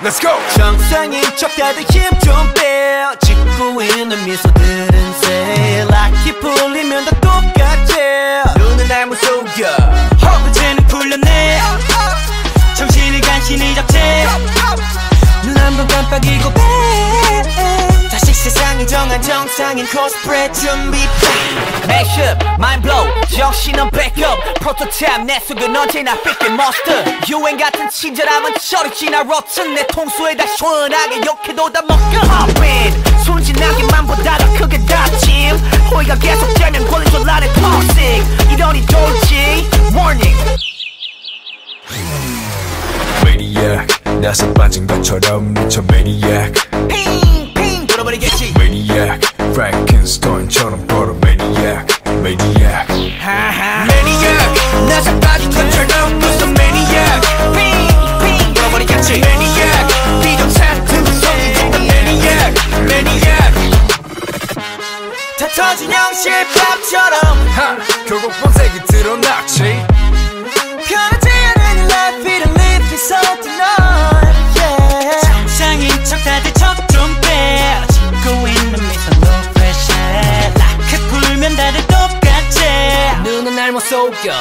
Let's go. 정상인 척 다들 힘 좀 빼. 짓고 있는 미소들은 say 락이 풀리면 다 똑같지. 눈은 날 무속여 허브제는 풀렸네. 정신을 간신히 잡채. 눈 한 번 깜빡이고 빼. 다시 세상이 정한 정상인 코스프레 준비. Mashup, mind blow, 정신은 backup. 프로토타입 내 속은 언제나 삐끗 monster. 유행 같은 친절함은 저리 지나 rotten. 내 통수에다 시원하게 욕해도 다 먹여. Hop in, 순진하게만 보다가 크게 다짐. 호의가 계속되면 권리줄 아래 toxic. 이러니 돌지 warning. Maniac, 나서 빠진 것처럼 미쳐 Maniac. 핑핑 돌아버리겠지. Maniac, Frankenstein처럼 걸어 Maniac. Maniac, Maniac, 나서 빠진 것처럼 무슨 Maniac. 핑핑 돌아버리겠지. Maniac, 비정상투성이 된다 Maniac. Maniac, 다 터진 형실밥처럼 결국 본색이 드러났지. 편하지 않은 life it live is so tonight. Yeah. 정상인 척 다들 척 좀 빼. 짓고 있는 미소 no pressure. 락해 풀면 다들 똑같지. 눈은 날 못 속여.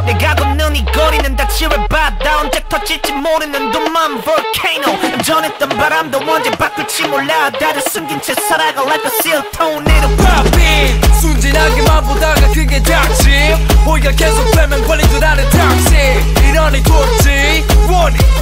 내가 걷는 이 거리는 다 지뢰바다. 언제 터질지 모르는 둠만 volcano. 전했던 바람도 언제 바꿀지 몰라. 다들 숨긴 채 살아가 like a seal tornado. Poppin', 순진하게만 보다가 그게 닥침. 호의가 계속되면 걸린 줄 아는 toxic. 이러니 돌지 warning.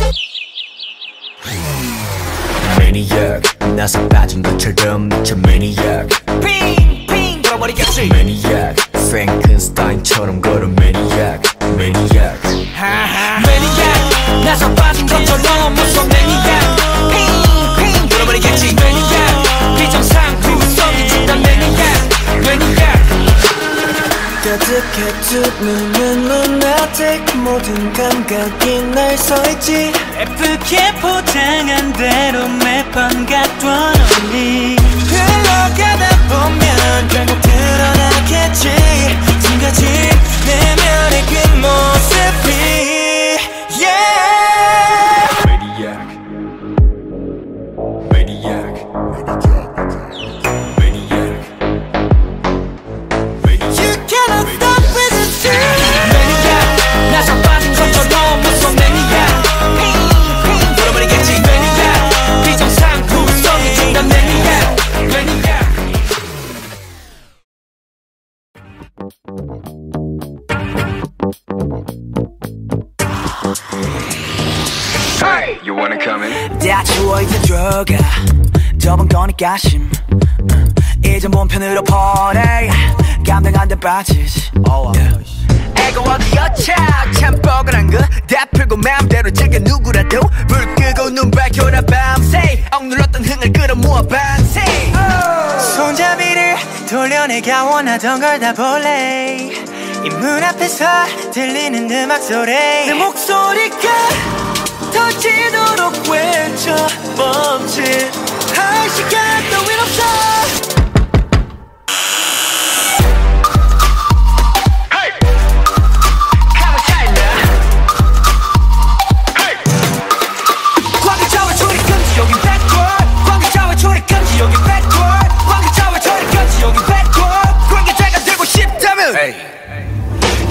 Maniac, 나서 빠진 것처럼 미쳐 Maniac. 핑핑 돌아버리겠지. Maniac, Frankenstein처럼 걸어 Maniac. Maniac, Maniac, 나서 빠진 것처럼 무슨 Maniac. 핑핑 돌아버리겠지. Maniac, 비정상투성이 된다 Maniac. Maniac. 가득해 두 눈은 lunatic. 모든 감각이 날 서있지. 예쁘게 포장한 대로 매번 갖던 언니. 흘러가다 보면 결국 드러나겠지. 지금까지 내면의 그 모습이. Yeah. Maniac, Maniac, Maniac, Maniac. You cannot stop with the dream. Maniac, 나서 빠진 것처럼 무슨 Maniac. 핑핑 돌아버리겠지. Maniac, 비정상투성이 된다 Maniac. Maniac. Hey, you wanna come in? 다 추워 이제 들어가. 저번 거니까 심. 이제 몸 편으로 보내. 감당 안 돼 빠지지. 애가 어디였자 참 뻐근한 거 다 풀고 마음대로 즐겨 누구라도 불 끄고 눈 밝혀라 밤새 억눌렀던 흥을 끌어모아 반세. 손잡이를 돌려내가 원하던 걸 다 볼래. 이 문 앞에서 들리는 음악 소리. 내 목소리가 터지도록 외쳐 멈칫할 시간 따윈 없어.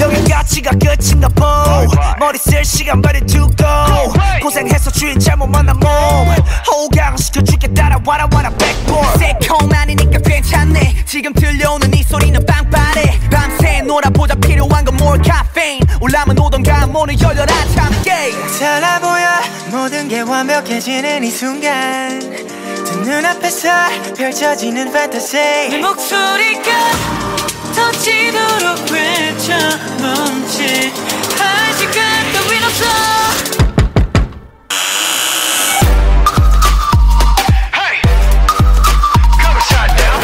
여긴 가치가 끝인가 보. 머리 쓸 시간 버려 두고 고생해서 주인 잘못 만난 몸 호강시켜줄게 따라와라 와라 백보드. 새콤하니까 괜찮네. 지금 들려오는 이 소리는 빵빠레. 밤새 놀아보자 필요한 건 more caffeine. 올라면 오던가 문을 열려라 참깨. 달라 보여 모든 게 완벽해지는 이 순간. 두 눈앞에서 펼쳐지는 fantasy. 내 목소리가 터지도록 외쳐 멈칫할 시간 따윈 없어. Hey, come and shut down.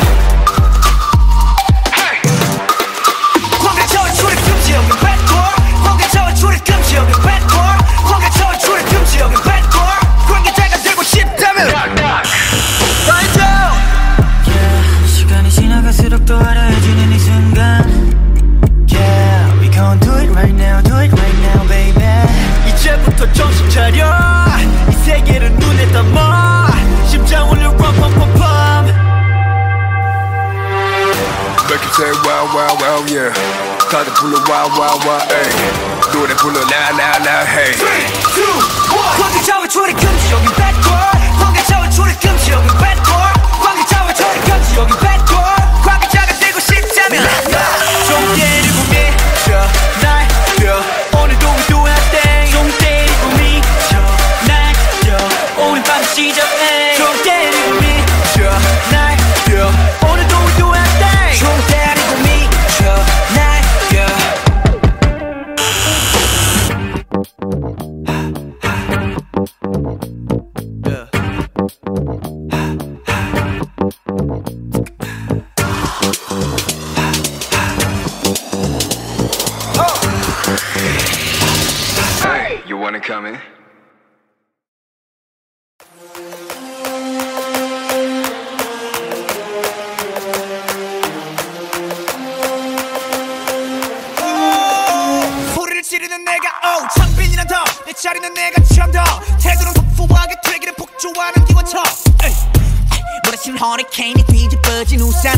Hey, 광개처럼 출입 금지 여긴 backward. 광개처럼 출입 금지 여긴 backward. 광개처럼 출입 금지 여긴 backward. 관계자가 되고 싶다면 knock knock. Find out. 시간이 지나갈수록 또 알아해지는 이 순간. Yeah, we gon' do it right now, baby. 이제부터 정신 차려. say wow wow wow yeah 다들 불러 wow wow wow 에이 노래 불러 now now now hey 3, 2, 1 관계자와 출입 금지 여긴 bad boy 관계자와 출입 금지 여긴 bad boy 관계자와 출입 금지 여긴 bad boy 관계자가 되고 싶다면 좀 때리고 미쳐 날려 오늘도 we do our thing 좀 때리고 미쳐 날려 오늘 밤 시작해 좀 때리고 미쳐 날려 오늘도 we do our thing 좀 때리고 미쳐 날려 Hey, you wanna come in? 소리를 지르는 내가 창빈이란 더내 자리는 내가 참 더 태도는 터프하게 되기를 폭주하는 기관차 몰아치는 허리케인이 뒤집어진 우산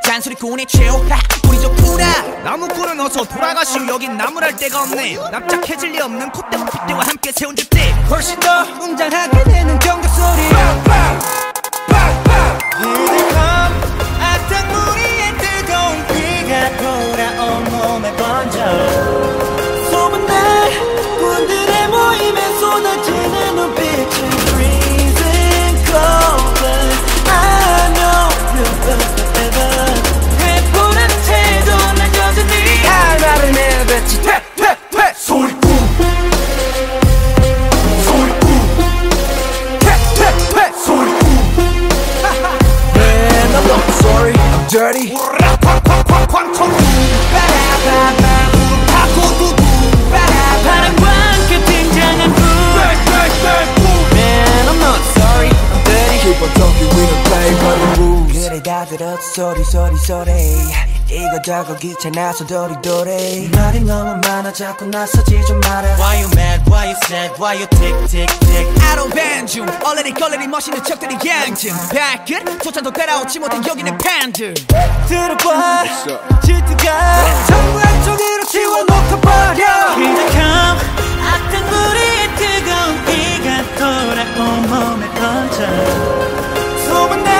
잔소리꾼의 최후 우리 좋구나 나무꾼은 어서 돌아가시오 여긴 나무랄 데가 없네 납작해질 리 없는 콧대와 핏대와 함께 세운 주택 훨씬 더 웅장하게 되는 경적 소리 악당무리의 뜨거운 비가 돌아온 몸에 번져 소문난 군들의 모임에 쏟아지는 눈빛은 freezing cold but I know you'll be forever 해보라는 태도 난 여전히 할 말을 내뱉지 퇴퇴퇴 소리꾼 소리꾼 퇴퇴퇴 소리꾼 Man I'm not sorry I'm dirty 바람과 함께 등장한 불 Man I'm not sorry I'm dirty Keep on talking we don't play by the rules 그래 다 들었어 소리 소리 소리 이거저거 귀찮아서 도리도리 말이 너무 많아 자꾸 나서지 좀 마라 Why you mad, why you sad, why you tick tick tick 아로 벤중 얼레리 걸레리 멋있는 척들이 양증 발끝 조차도 따라오지 못한 여기는 팬들 들어봐 질투가 전부 한쪽으로 치워놓고 버려 기적형 악당무리의 뜨거운 비가 돌아온 몸에 번져 소문난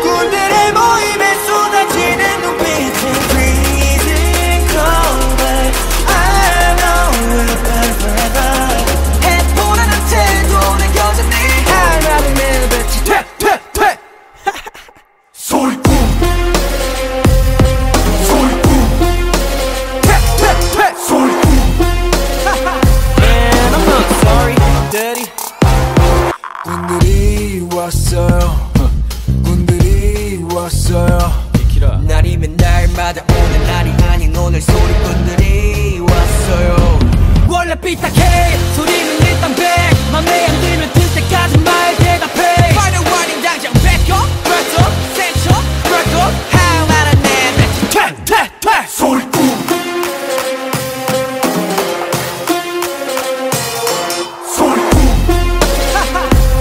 군들의 모임에 쏟아지는 눈빛은 freezing cold but I know we'll burn forever 해보라는 태도는 여전히 할 말을 내뱉지 퇴퇴퇴 소리꾼 소리꾼 퇴퇴퇴 소리꾼 Man I'm not sorry I'm dirty 군들이 왔어요 군들이 왔어요 날이면 날마다 오는 날이 아닌 오늘 소리꾼들이 왔어요 원래 삐딱해 소리는 일단 백 맘에 안 들면 들 때까지 말 대답해 Final warning 당장 back up Back up Set up Back up 할 말은 내뱉지 퇴퇴퇴 소리꾼 소리꾼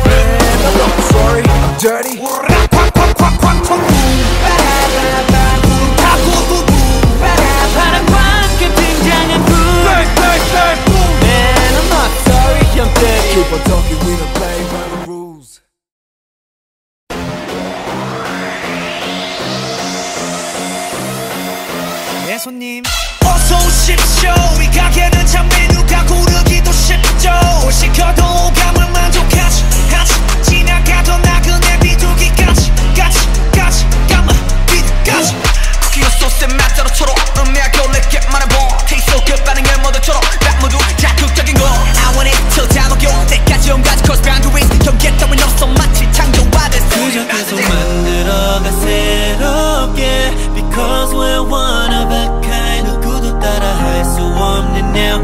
Man I'm not sorry I'm dirty 바람과 함께 등장한 불 Man I'm not sorry I'm dirty Keep on talking we don't play by the rules 네 손님 어서 오십시오 이 가게는 참 메뉴가 고르기도 쉽죠 뭘 시켜도 오감을 만족하지 지나가던 나그네 비둘기까지 까지 까만 비둘까지 쿠키와 소스의 맛자로처럼 음미하고 내게 말해봐 Taste so good 반응을 모두처럼 딱 모두 자극적인 거 I want it till 다 녹여 때까지 온가지 cross boundaries 경계 따윈 없어 마치 창조받은 그저 계속 만들어가 새롭게 Because we're one of a kind 누구도 따라할 수 없는 now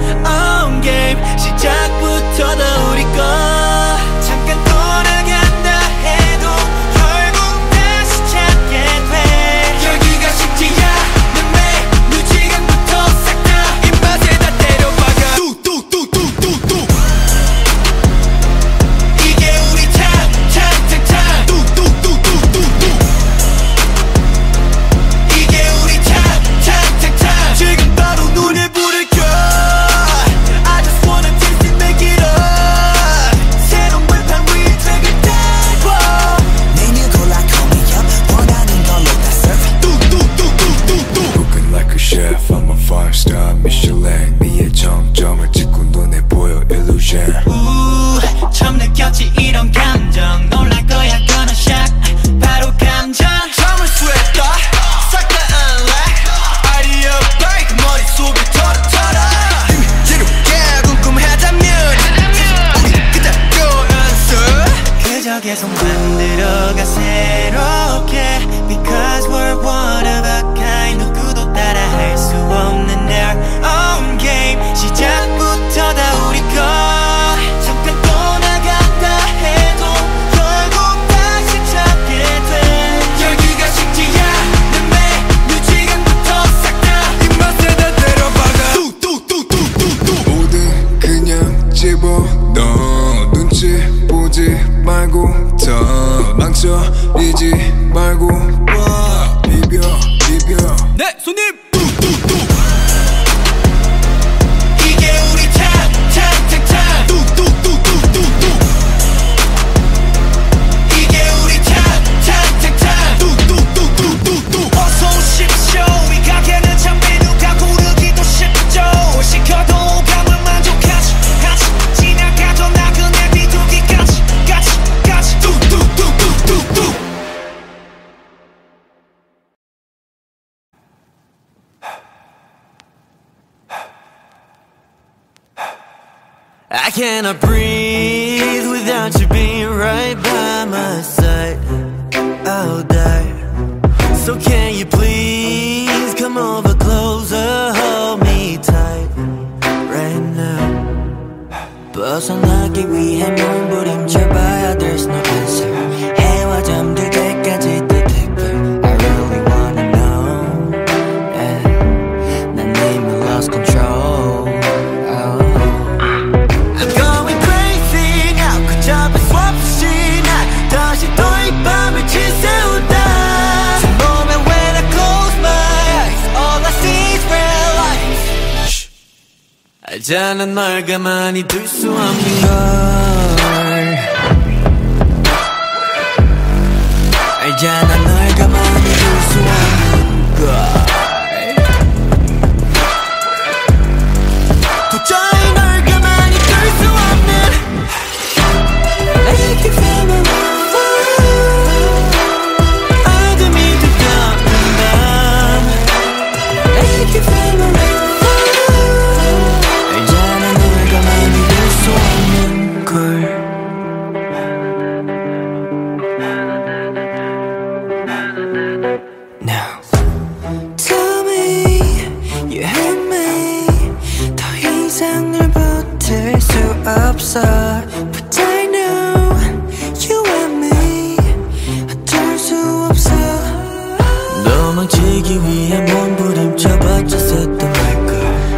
cannot breathe without you being right by my side. I'll die. So can you please come over closer, hold me tight right now. 벗어나기 위해 몸부림쳐봐야 there's no answer. 해와 잠들 때까지 또 특별. I really wanna know. Yeah. 난 이미 lost control. I'm going crazy now. 그 잡을 수 없이 난 다시 또 이 밤을 지새우다. The moment when I close my eyes, all I see is red lights. 알잖아 널 가만히 둘 수 없는 걸. 알잖아 널 가만히 둘 수 없는 걸. 도저히 널 가만히 둘 수 없는. I can feel my love. 어둠이 두꺼운 밤. I can feel my love. 알잖아 널 가만히 둘 수 없는 걸. Now tell me you hate me. 더 이상 널 버틸 수 없어. But I know you and me. 어쩔 수 없어. 도망치기 위해 몸부림쳐봤자 샜던 말걸.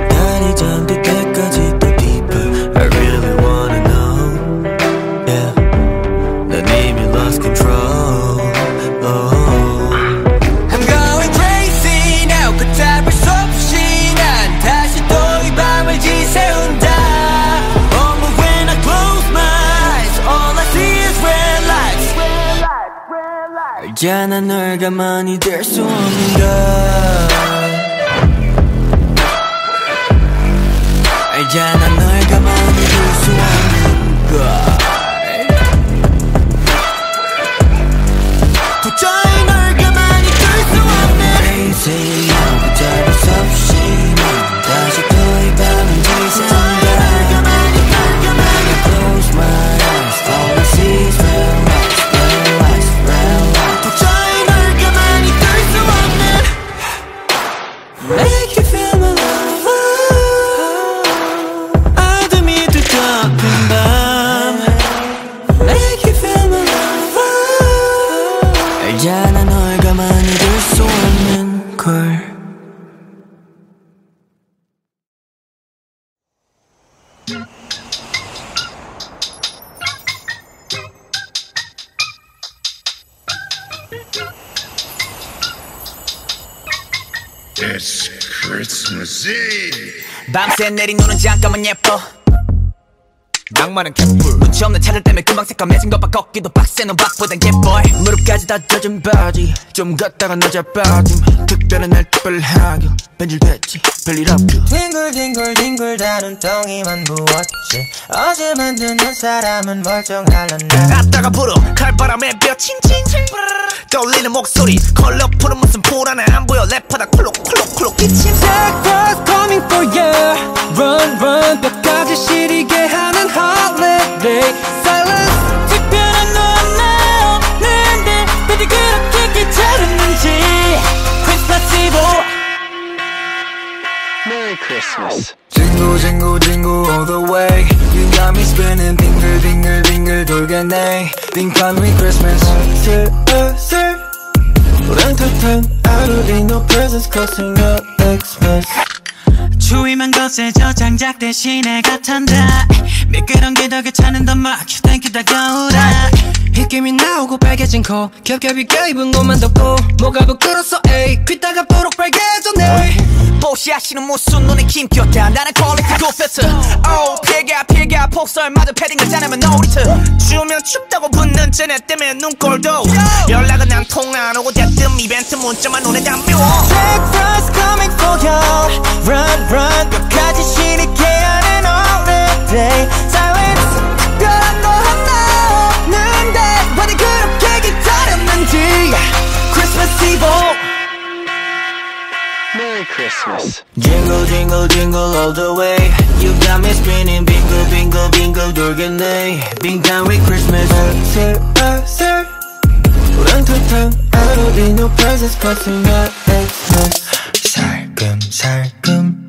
달이 잠들 때까지 또 deeper. I really wanna know. Yeah. 난 이미 lost control. Oh. I'm going crazy now. 그 잡을 수 없이 난 다시 또 이 밤을 지새운다. Oh, but when I close my eyes, all I see is red lights. 알잖아 널 가만히 둘 수 없는 걸. 알잖아 널 가만히 둘 수 없는 걸. 도저히 널 가만히 둘 수 없는. Crazy now. 그 잡을 수 없이 난 다시 또 이 밤을 지새운다. When I close my eyes, all I see is red lights, red lights, red lights. 도저히 널 가만히 둘 수 없는. I can feel my love. 어둠이 두꺼운 밤. I can feel my love. 알잖아 널 가만히 둘 수 없는 걸. It's Christmas Eve. 밤새 내린 눈은 잠깐만 예뻐. 낭만은 갯불. 눈치 없는 차들 때문에 금방 새까매진 것봐. 걷기도 빡세 넌 박보단 예뻐. 무릎까지 다 젖은 바지 좀 걷다가 늦어 빠짐. 특별한 날 특별하게 변질됐지 별일 없고. 뒹굴뒹굴 다 눈덩이만 부었지. 어제 만드는 사람은 멀쩡할란다. 앞다가 불어 칼바람에 뼈 칭칭칭 떠올리는 목소리. 컬러풀은 무슨 불안해 안 보여. 랩하다 콜록콜록콜록 기침. Breakfast coming for you. Run run 뼈까지 시리게 하는 holiday. Silence 특별한 너와 나 없는데 어디 그렇게 귀찮았는지. Christmas Eve. Merry Christmas. Jingle jingle jingle all the way. You got me spinning 빙글 빙글 빙글 돌겠네. Think I'm with Christmas. 슬슬 우렁탕탕 I don't need no presents costing up Xmas. 추위만 거세져 장작 대신에 갓한다. 미끄러운 게 더 괜찮은단 말. 땡큐 다가오라. 휘김이 나오고 빨개진 코. 겹겹이 껴입은 옷만 덮고 뭐가 부끄러워 에이. 귀따가 뽀록 빨개졌네. 보시하시는 무슨 눈에 김겼다. 나는 퀄리티 굿패트. Oh 피가 폭설마저 패딩을 짜내면 놀이트. 추우면 춥다고 붙는 쟤네 때문에 눈꼴도. 연락은 안 통화 안 오고 대뜸 이벤트 문자만 눈에 담겨. Breakfast coming for you. Run run 뼈까지 시리게 하는 holiday. Silence 특별한 너 하나 없는데 어디 그렇게 기다렸는지. Christmas Eve. Merry Merry Christmas. Jingle jingle jingle all the way. You got me spinning bingo bingo bingo 돌겠네. 빙당 with Christmas. sir. 우렁텅텅 I don't need no presents passing by Xmas. 살금살금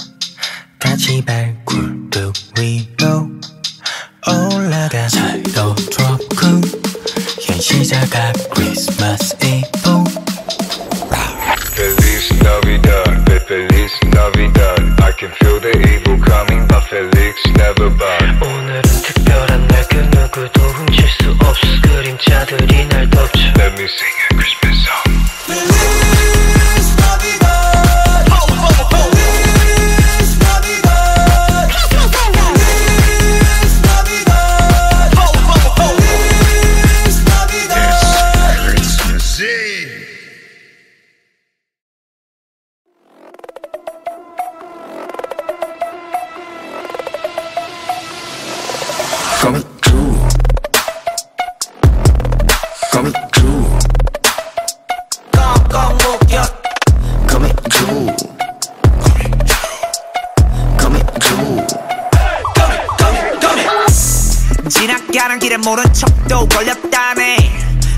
같이 발굴뚝 위로 올라가 살도 좋고 현시자가 Christmas Eve. Feliz Navidad, Feliz Navidad. I can feel the evil coming, but Felix never bad. 오늘은 특별한 날 그 누구도 훔칠 수 없어. 그림자들이 날 덮쳐. Let me sing a Christmas song. Feliz Navidad. Feliz Navidad. Feliz Navidad. Feliz Navidad. It's Christmas Eve. Coming true. Coming true. 꽁꽁 묶여. Coming true. Coming true. 지나가는 길에 모른 척도 걸렸다네.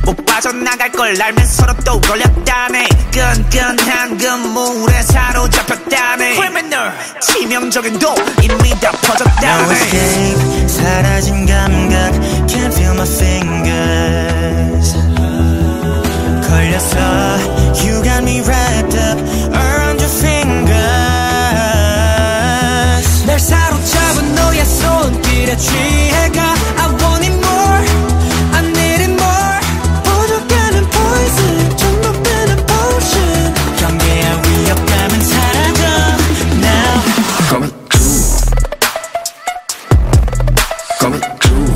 못 빠져나갈 걸 알면서도 또 걸렸다네. 끈끈한 그물에 사로잡혔다네. Criminal 치명적인 도 이미 다 퍼졌다네. No escape 사라진 감각 Can't feel my fingers 걸렸어 You got me wrapped up around your fingers 날 사로잡은 너의 손길에 취해가 I want it more I need it more 부족하는 poison 중독되는 potion 경계와 위협감은 사라져 Now Coming true Coming true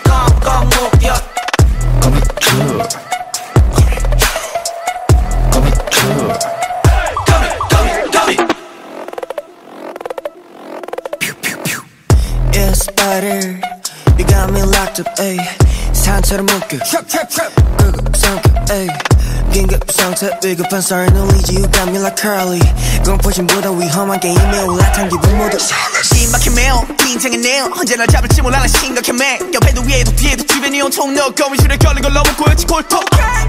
꽁꽁 묶여 Coming true Coming true Coming Pew pew pew Yeah spider You got me locked up ayy 산처럼 묶여 끄고 삼켜 ayy 긴급 상태 위급한 썰 놀리지 You got me like Curly 공포심보다 위험한 게임에 올라탄 기분 모두 심각해 매우 긴장해 내요 언제나 잡을지 몰라 심각해 매 옆에도 위에도 뒤에도 주변이 온통 너 거미줄에 걸린 걸 너무 고였지 골통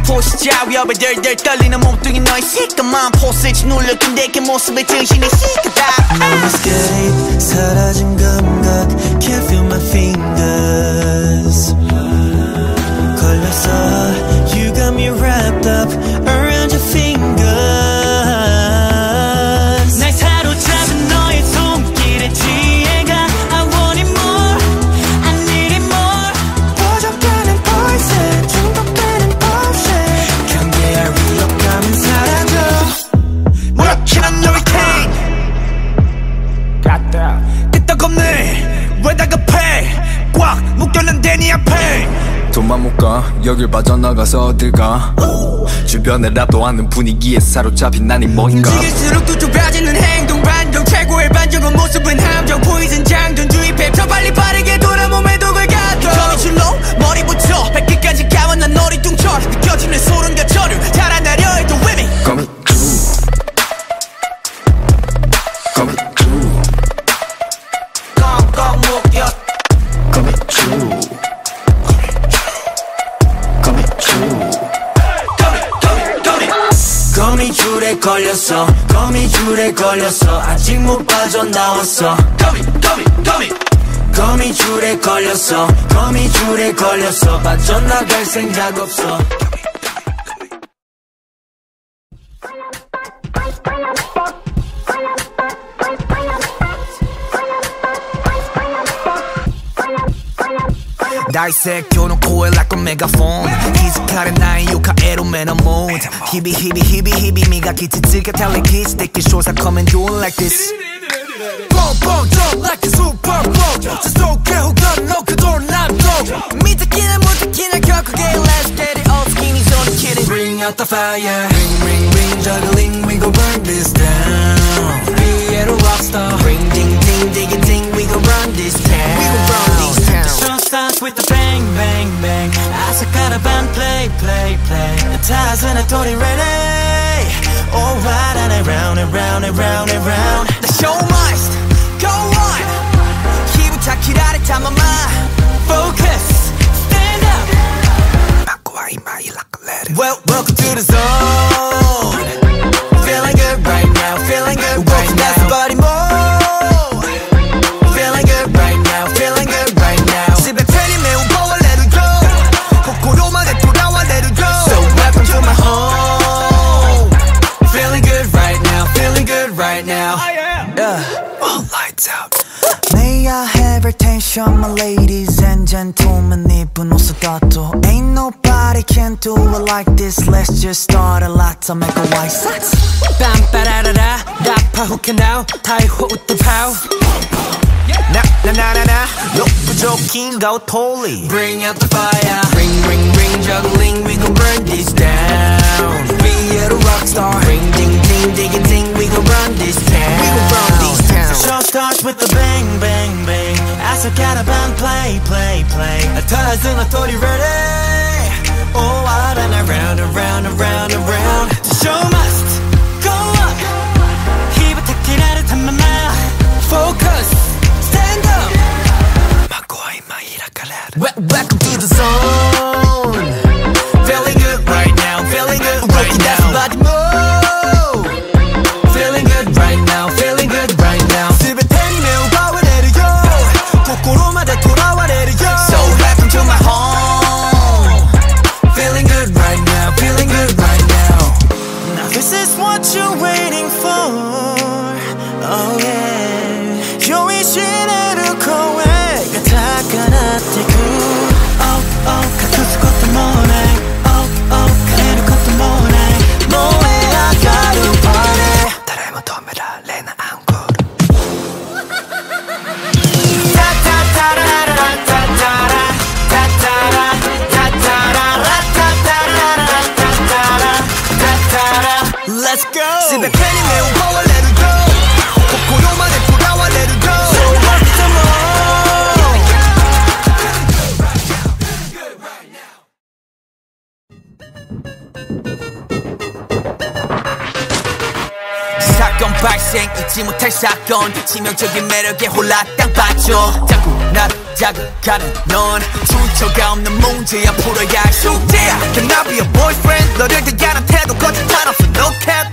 포시자 위협에 덜덜 떨리는 몸뚱이 너의 시커먼 포스지 눌렸던 내게 모습에 정신이 시끄다 No escape 사라진 감각 Can't feel my fingers 걸렸어 You got me wrapped up around your fingers 날 사로잡은 너의 손길에 취해가 I want it more I need it more 부족하는 poison 중독되는 potion 경계와 위협감은 사라져 몰아치는 hurricane 끄떡없네 왜 다급해 꽉 묶였는데 네 앞에 돈만 못 가 여길 빠져나가서 어딜 가 주변에 랍도 않는 분위기에 사로잡힌 난이 뭐인가 움직일수록 또 좁아지는 행동 반동 최고의 반전은 모습은 함정 포이즌 장전 주입해 더 빨리 빠르게 돌아 몸에 독을 가둬 거미줄로 머리부터 발끝까지 감아 난 어리둥절 느껴지는 소름과 저류 달아나려 해도 위미 Coming true Coming true 꽁꽁 묶여 Coming true Coming true 거미줄에 걸렸어 거미줄에 걸렸어 아직 못 빠져나왔어 거미줄에 걸렸어 거미줄에 걸렸어 빠져나갈 생각 없어 달색교놓고 like a megaphone 기습하는 나의 유카에로 man on mood 히비 미가 기치치게 달린 kiss They can show us coming doing like this 뻥뻥 jump like a super bowl Just don't care who got no 그door 놔둬 미특기는 무특기는 결국에 let's get it all skinny's on the kidding Bring out the fire Ring juggling we gon' burn this down 피에로 rockstar Ring ding ding ding ding we gon' run this town We gon' run these towns The show starts with the bang bang bang 아삭하다 반 play The ties and I don't ready Alright, and round and round and round and round. The show must go on. 기부터 기다릴 담아마. Focus, stand up. Well, welcome to the zone. Feeling good right now, feeling good right now. That's body move. Feeling good right now, feeling good right now. 집에 편히 매운 거와 let it go. 코코로만에 돌아와 let it go. So welcome to my home. Feeling good right now, feeling good right now. Oh yeah. All lights out. May I have attention, my ladies and gentlemen. 이쁜 옷을 떴죠. Ain't nobody can do it like this. Let's just start a lot to make a white sex. 빰빠라라라 라파 who can now 타이호 웃도 파우. 나나나나나 높부족인가 totally. Bring out the fire. Ring ring ring juggling we gon' burn this down. Be a rock star. Ring ding ding ding ding we gon' run this town. We gon' run this town. The show starts with the bang bang bang. As I got a band play play play. A thousand authority ready. Oh out and around around around around. The show must go on. 기부터 기다려 담아마. Focus, stand up. Welcome to the zone. Feeling good right now, feeling good right now. That's body move. Feeling good right now, feeling good right now. 집에 태니 매운 거와 let it go. 코코로마다 돌아와 let it go. So welcome to my home. Feeling good right now, feeling good right now. Now this is what you're waiting for. Oh yeah. 요이 시내를 거외가 다가나태고. Oh oh 가투스 것도 모네. Oh oh 가래를 것도 모네. 뭐해 아까루 party. 따라해봐 도메라 레나 앙코르. Let's go. 집에 편히 매운 거와 let it go. 코코로만에 돌아와 let it go. So welcome to my home. 사건 발생 잊지 못할 사건. 치명적인 매력에 홀라 땅 빠져. 자꾸 나를 자극하는 넌 출처가 없는 문제야. 풀어야 할 숙제야. Can I be a boyfriend? 너를 대하는 태도 거짓말 없어 no cap.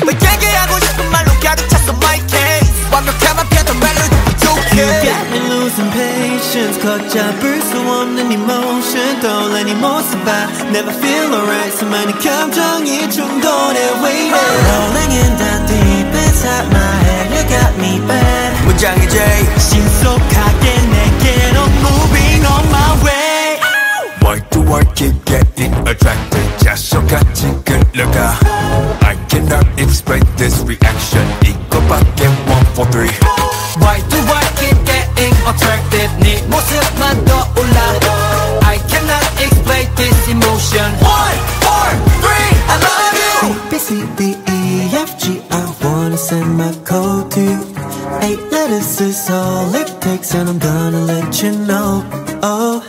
너 얘기하고 싶은 말로 가득 찼어 my case. 완벽한 편도 멜로디 부족해. You got me losing patience. 걷잡을 수 없는 emotion. 떠올린 이 모습 봐. Never feel alright. 수많은 감정이 충돌해 waiting. Rolling in the deep inside my head. You got me bad. 문장의 J 신속하게 내게로 moving on my way. Why do I keep getting attracted? 자석같이 끌려가. I cannot explain this reaction. 이거밖에 1, 4, 3. Why do I keep getting attracted? 네 모습만 떠올라. I cannot explain this emotion. 1, 4, 3 I love you. A, B, C, D, E, F, G I wanna send my code to you. 8 letters is all it takes and I'm gonna let you know. Oh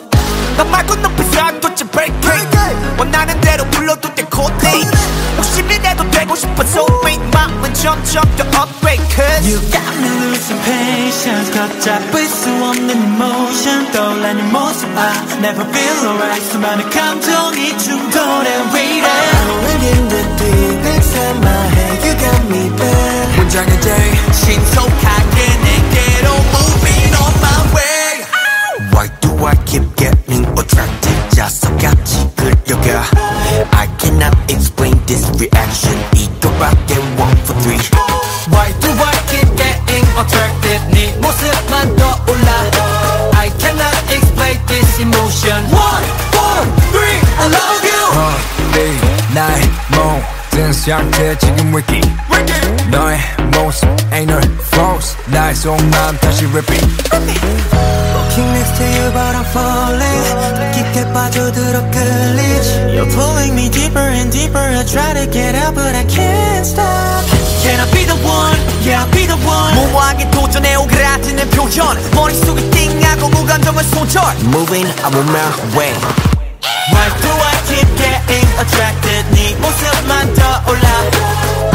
너 말고 높이서 도대체 break it. 원하는 대로 불러도 돼 코딩. 욕심이라도 되고 싶어 soulmate. 마음은 점점 더 upgrade. Cause You got me losing patience. 걷잡을 수 없는 emotion. 떠올린 이 모습 봐. Never feel alright. 수많은 감정이 충돌해 waiting. Rolling in the deep inside my head. You got me bad. 문장의 J 신속하게 내게로 moving on my way. Why do I keep getting attracted? 자석같이 끌려가. I cannot explain this reaction. 이거밖에 1, 4, 3. Why do I keep getting attracted? 네 모습만 떠올라. I cannot explain this emotion. 1, 4, 3 I love you. 나의 모든 상태 지금 wiki. 너의 모습 ain't no false. 나의 속마음 다시 repeat. Walking next to you but I'm falling. 깊게 빠져들어 끌리지. You're pulling me deeper and deeper. I try to get out but I can't stop. Can I be the one? Yeah I'll be the one. 무모하게 도전해 오그라드는 표현. 머릿속에 띵하고 무감정은 소절. Moving I'm on my way. Why do I keep getting attracted? 네 모습만 떠올라.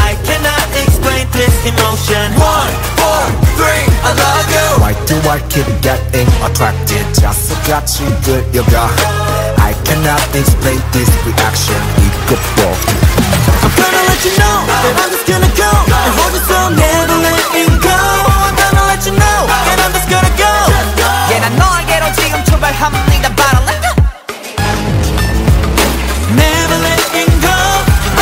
I keep getting attracted 자석같이 끌려가 I cannot explain this reaction 이것도 I'm gonna let you know that I'm just gonna go and hold you so never letting go I'm gonna let you know that I'm just gonna go Yeah 난 너에게로 지금 출발합니다 바로 let go Never letting go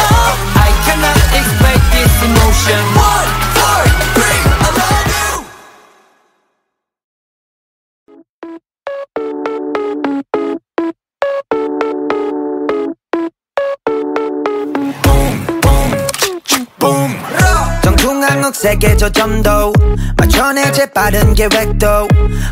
oh. I cannot explain this emotion 1, 4, 3 I love you 정중앙국 세계 저점도 맞춰내 재빠른 계획도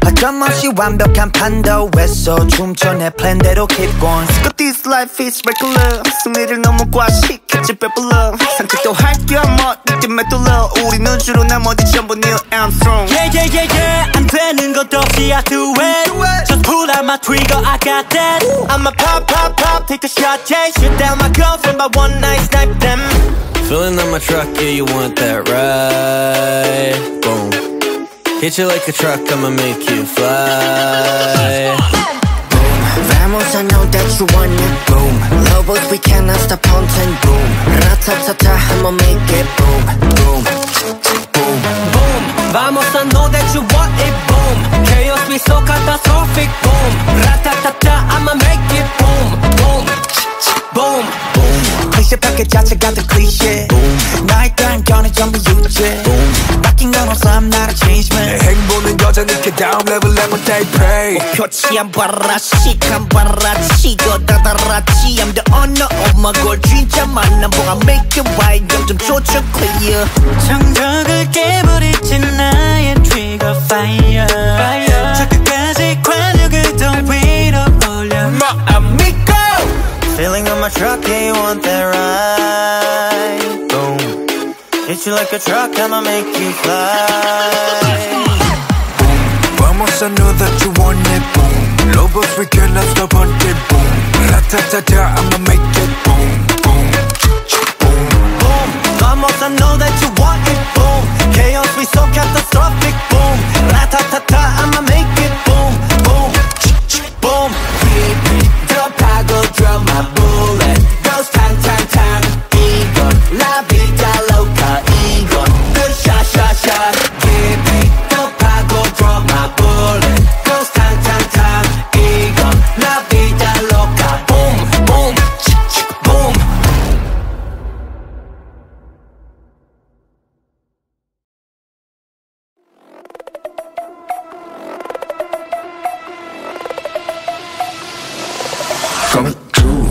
허점없이 완벽한 판도에서 춤춰 내 플랜대로 keep going But this life is regular 승리를 너무 과식했지 배불러 산책도 할 겸 어디쯤 메둘러 우리는 주로 나머지 전부 Neil Armstrong Yeah yeah yeah yeah 안 되는 것 없이 I do it Just pull out my trigger I got that I'ma pop pop pop take a shot yeah shoot down my girlfriend by one night snipe them Filling up my truck, yeah, you want that ride? Boom. Hit you like a truck, I'ma make you fly. Boom, vamos, I know that you want it. Boom, lobos, we cannot stop hunting. Boom, ratatata, I'ma make it. Boom, boom, boom, boom. Vamos, I know that you want it. Boom, chaos, we so catastrophic. Boom, ratatata, I'ma make it. Boom, boom, boom, boom. 클리셰 파켓 자체가 더 클리셰 나의 딴 전부 유죄 바뀐 건 없어 I'm not a change man 내 행보는 여전히 그 다음 레벨에 못 take pay 표치 안 봐라 시간 봐라 치고 다다라치 I'm the owner of my goal 진짜 만남 보가 make it right 점점 조져 clear 정적을 깨버리지 나의 trigger fire 저 끝까지 관역을 더 위로 올려 amigo Feeling on my truck, yeah, you want that ride? Boom. Hit you like a truck, I'ma make you fly. Boom, vamos, I know that you want it. Boom, lobos, we cannot stop hunting. Boom, ratatata, I'ma make it. Boom, boom, boom, boom. Vamos, I know that you want it. Boom, chaos, we so catastrophic. Boom, ratatata, I'ma make it. Boom, boom, boom. Drop my bullet goes tang tang tang 이건 La Vida Loca 이건 good shot shot shot 깊이 덮하고 drop my bullet goes tang tang tang 이건 La Vida Loca boom boom boom coming true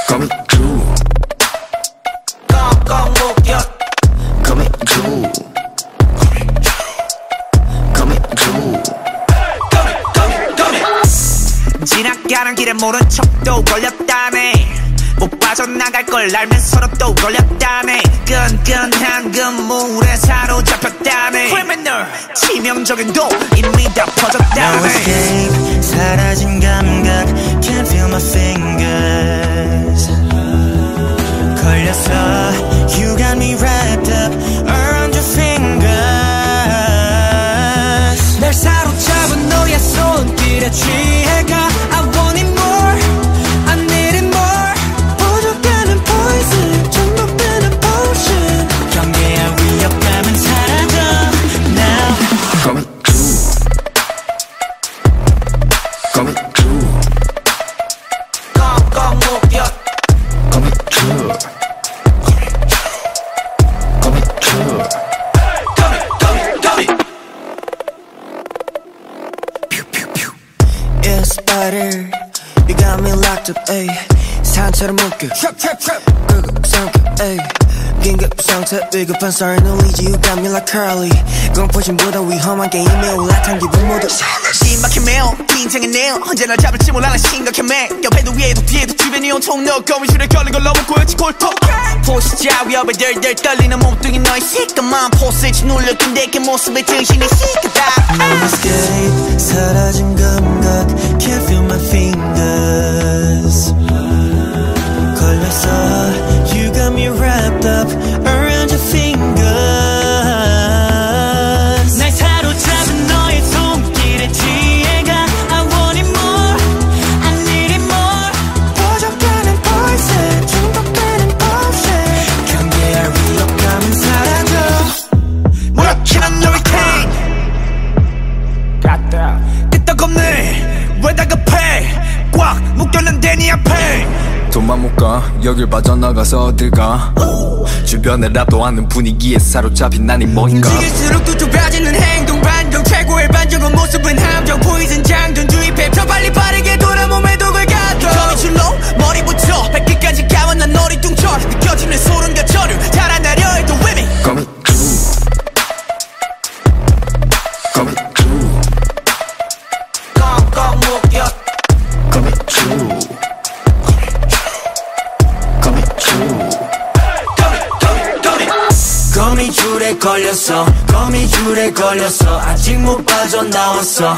coming true 꽁꽁 묶여 coming true coming true 지나가는 길에 모른 척도 걸렸다네 못 빠져나갈 걸 알면서도 또 걸렸다네 끈끈한 그물에 사로잡혔다네 Criminal 치명적인 도 이미 다 퍼졌다네 No escape 사라진 감각 Can't feel my fingers 걸렸어 You got me wrapped up around your fingers 날 사로잡은 너의 손길에 취해가 I want it more I need it more 부족하는 poison 중독되는 potion 경계와 위협감은 사라져 Now coming true coming true 꽁꽁 묶여 coming true coming true Yeah, spider, you got me locked up, ayy 산처럼 묶여 끄고 삼켜, ayy 긴급 상태 위급한 썰 놀리지 You got me like Curly 공포심보다 위험한 게임에 올라탄 기분 모두 심박해 매우 긴장해 내요 언제나 잡을지 몰라 심각해 매 옆에도 위에도 뒤에도 주변이 온통 너 거미줄에 걸린 걸 너무 고였지 골통 포시자 위협에 덜덜 떨리는 몸뚱이 너의 시커먼 포스에 눌렸던 내게 모습에 정신이 시끄다 No escape 사라진 감각 Can't feel my fingers 걸렸어 You got me wrapped up around your fingers 도망 못 가 여길 빠져나가서 어딜 가 주변에 랍도 않는 분위기에 사로잡힌 난이 뭔가 움직일수록 또 좁아지는 행동 반동 최고의 반전과 모습은 함정 포이즌 장전 주입해 더 빨리 빠르게 돌아 몸에 독을 가둬 거미줄로 머리부터 발끝까지 감아 난 어리둥절 느껴지는 소름과 저류 달아나려 해도 위미 꽁꽁 묶여 거미줄에 걸렸어 거미줄에 걸렸어 아직 못 빠져나왔어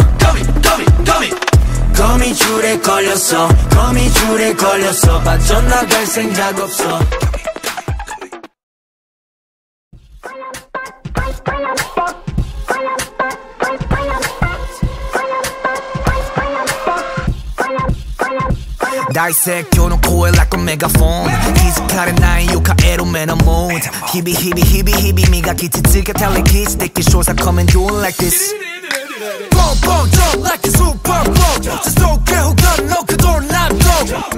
거미줄에 걸렸어 거미줄에 걸렸어 빠져나갈 생각 없어 Dissect 교는 코에 like a megaphone 기습하는 나의 유카 에로맨 on mood 히비 히비 히비 히비 미가 기치치게 달리 kiss sticky shows are coming doing like this Boom boom jump like a super bowl Just don't care who got no 그돌 남도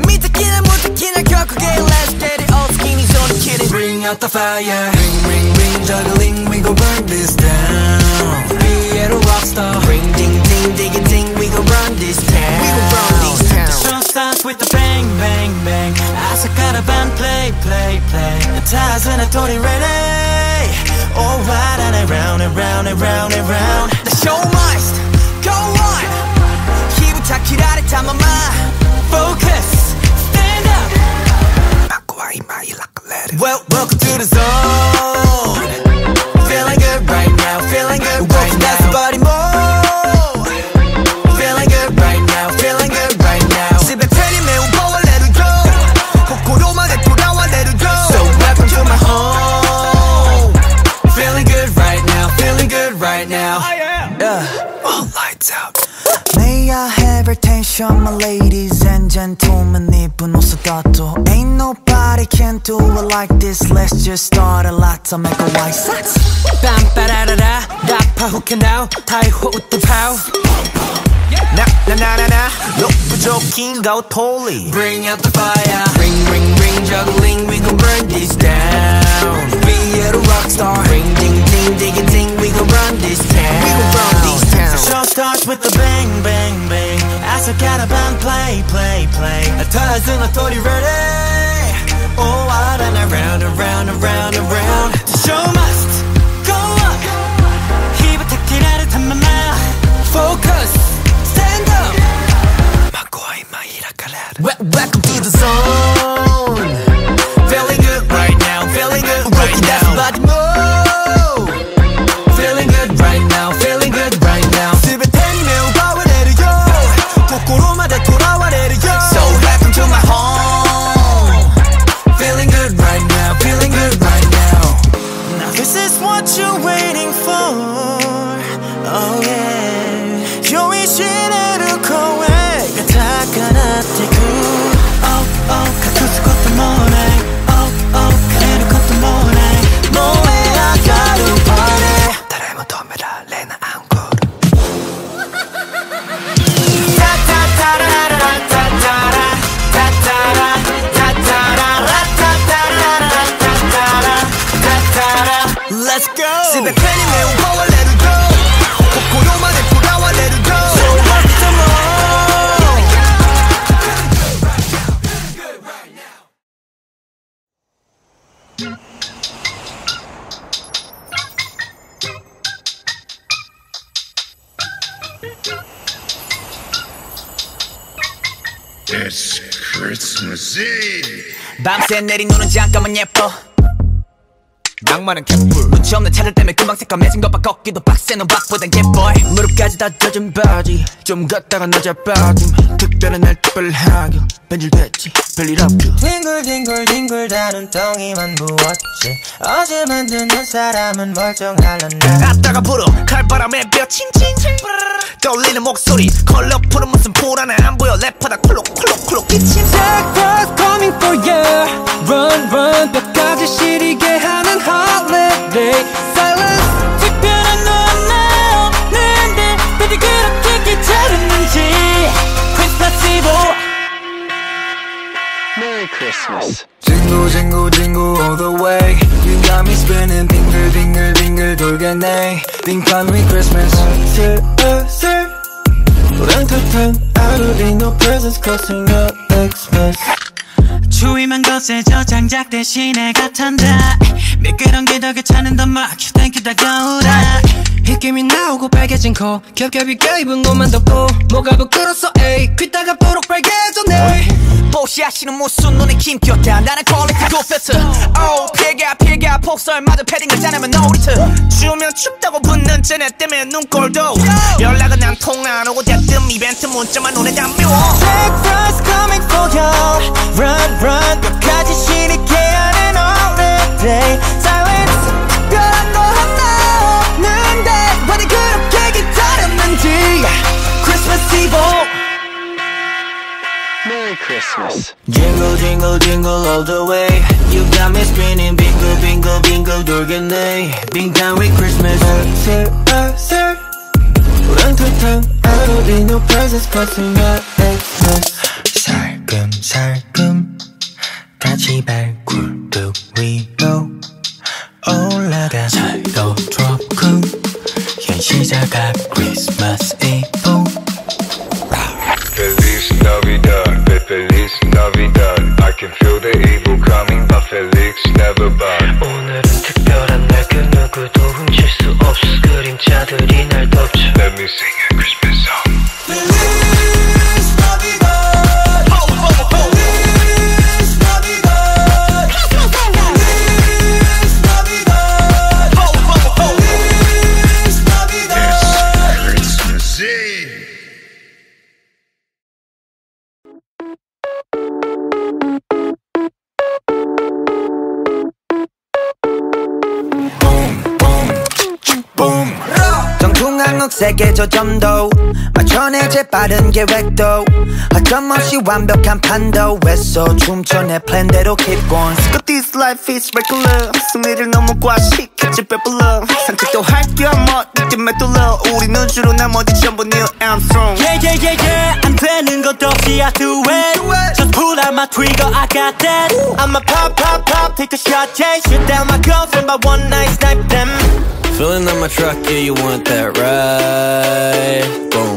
미특기나 무특기나 결국에 let's get it all skinny's on the kidding Bring out the fire Ring ring ring juggling we gon' burn this down Be a rockstar Ring ding ding ding ding we gon' run this town We gon' run this town The show starts with the bang bang bang 아삭가라반 play play play The ties and I don't ready All right and round and round and round and round The show must go on 기부터 기다릴 담아마 Focus stand up 바꿔와 이마이 like a letter Welcome to the zone Feeling good right now Feeling good right now Body move Feeling good right now Feeling good right now 집에 편히 매운 거와 let it go 코코로만에 돌아와 let it go So welcome to my home Feeling good right now Feeling good right now All lights out May I have attention my ladies and gentlemen 입은 옷을 따도 Ain't nobody can do it like this Let's just start a lot to make a white sex 빰빠라라라 라파 who can now 타이호 웃도 파우 나나나나나 높부족인 거 totally Bring out the fire Ring ring ring juggling we gon' burn this down Be a rockstar Ring ding ding ding ding we gon' run this town We gon' run this town The show starts with the bang bang bang 아삭가라반 play play play A ties and authority ready Oh out and around around around around The show must go on 기부터 기다릴 담아마 Focus stand up Welcome to the zone Feeling good right now Feeling good right now Body move Feeling good right now Feeling good right now 집에 태니 매운 거와 let it go 코코로마대 돌아와 let it go So welcome to my home Feeling good right now Feeling good right now Now this is what you're waiting for Oh yeah 요이시네루 코웨가 다가나테쿠 Oh oh 가투스 것도 모네 Oh oh 가네루 것도 모네 모에 아가루 파네誰も止められないアンコールLet's go! 집에 편히 매운 거와 let it go 코코로만에 돌아와 let it go So what's the more? It's Christmas Eve. 밤새 내린 눈은 잠깐만 예뻐 낭만은 갯불 눈치 없는 차들 때문에 금방 새까매진 것봐 걷기도 빡세 넌 박보단 개보이 무릎까지 다 젖은 바지 좀 걷다가 낮아 빠짐 특별한 날 특별하게 변질됐지 별일 없죠 뒹굴뒹굴뒹굴 다른 덩이만 부었지 어제 만드는 사람은 멀쩡할란다 앞다가 불어 칼바람에 뼈 칭칭칭 떠올리는 목소리 컬러풀은 무슨 불안해 안 보여 랩하다 콜록콜록콜록 기침 Jackpot coming for you Run run 뼈까지 시리게 하는 holiday Silence 특별한 너와 나였는데 부디 그렇게 귀찮았는지 Christmas Eve Merry Christmas. Jingle, jingle, jingle all the way. You got me spinning, 빙글, 빙글, 빙글 돌겠네. 빙판위 Christmas. 슬슬 우렁탕탕 I don't need no presents costing up Xmas. 추위만 거세져 장작 대신에 갓한다. 미끄러운 게 더 괜찮은 더 막 땡큐 다가오라. 휘김이 나오고 빨개진 코 겹겹이 껴입은 옷만 덮고 뭐가 부끄러서 에이 귀따가 뽀록 빨개졌네. 뽀시하시는 모습 눈에 김겼다. 나는 퀄리티 고페트. 피가 폭설마저 패딩을 짜내면 놀이트. 추우면 춥다고 붙는 쟤네 때문에 눈꼴도. 연락은 안 통화 안 오고 대뜸 이벤트 문자만 눈에 담겨. Breakfast coming for you. Run run 끝까지 신이게 하는 holiday. Silence 별한 거 하나 없는데 왜 그렇게 기다렸는지. Christmas Eve. Merry Christmas. Jingle, jingle, jingle all the way. You got me spinning, bingle, bingle, bingle 돌겠네. 빙판위 Christmas. 슬슬 우렁탕탕 I don't need no presents costing up Xmas. 살금살금 같이 발굴뚝 위로 올라가. 살도 조금 현시자가 Christmas Eve. Feliz Navidad, Feliz Navidad. I can feel the evil coming, but Felix never bad. 오늘은 특별한 날 그 누구도 훔칠 수 없어. 그림자들이 날 덮쳐. Let me sing a Christmas song. Feliz Navidad. Feliz Navidad. Feliz Navidad. Feliz Navidad. It's Christmas Eve. 정통항목색의 저점도 맞춰내 재빠른 계획도 어tom없이 완벽한 판도 애써 춤춰 내 플랜대로 keep going. But this life is regular. 승리를 너무 과식했지 배불러. 산책도 할 겸 멋있게 메둘러. 우리는 주로 나머지 전부 Neil Armstrong. Yeah 안 되는 것 없이 I do it. Just pull out my trigger I got that. I'ma pop take a shot yeah. Shoot down my girlfriend by one night snipe them. Filling up my truck, yeah, you want that ride? Boom.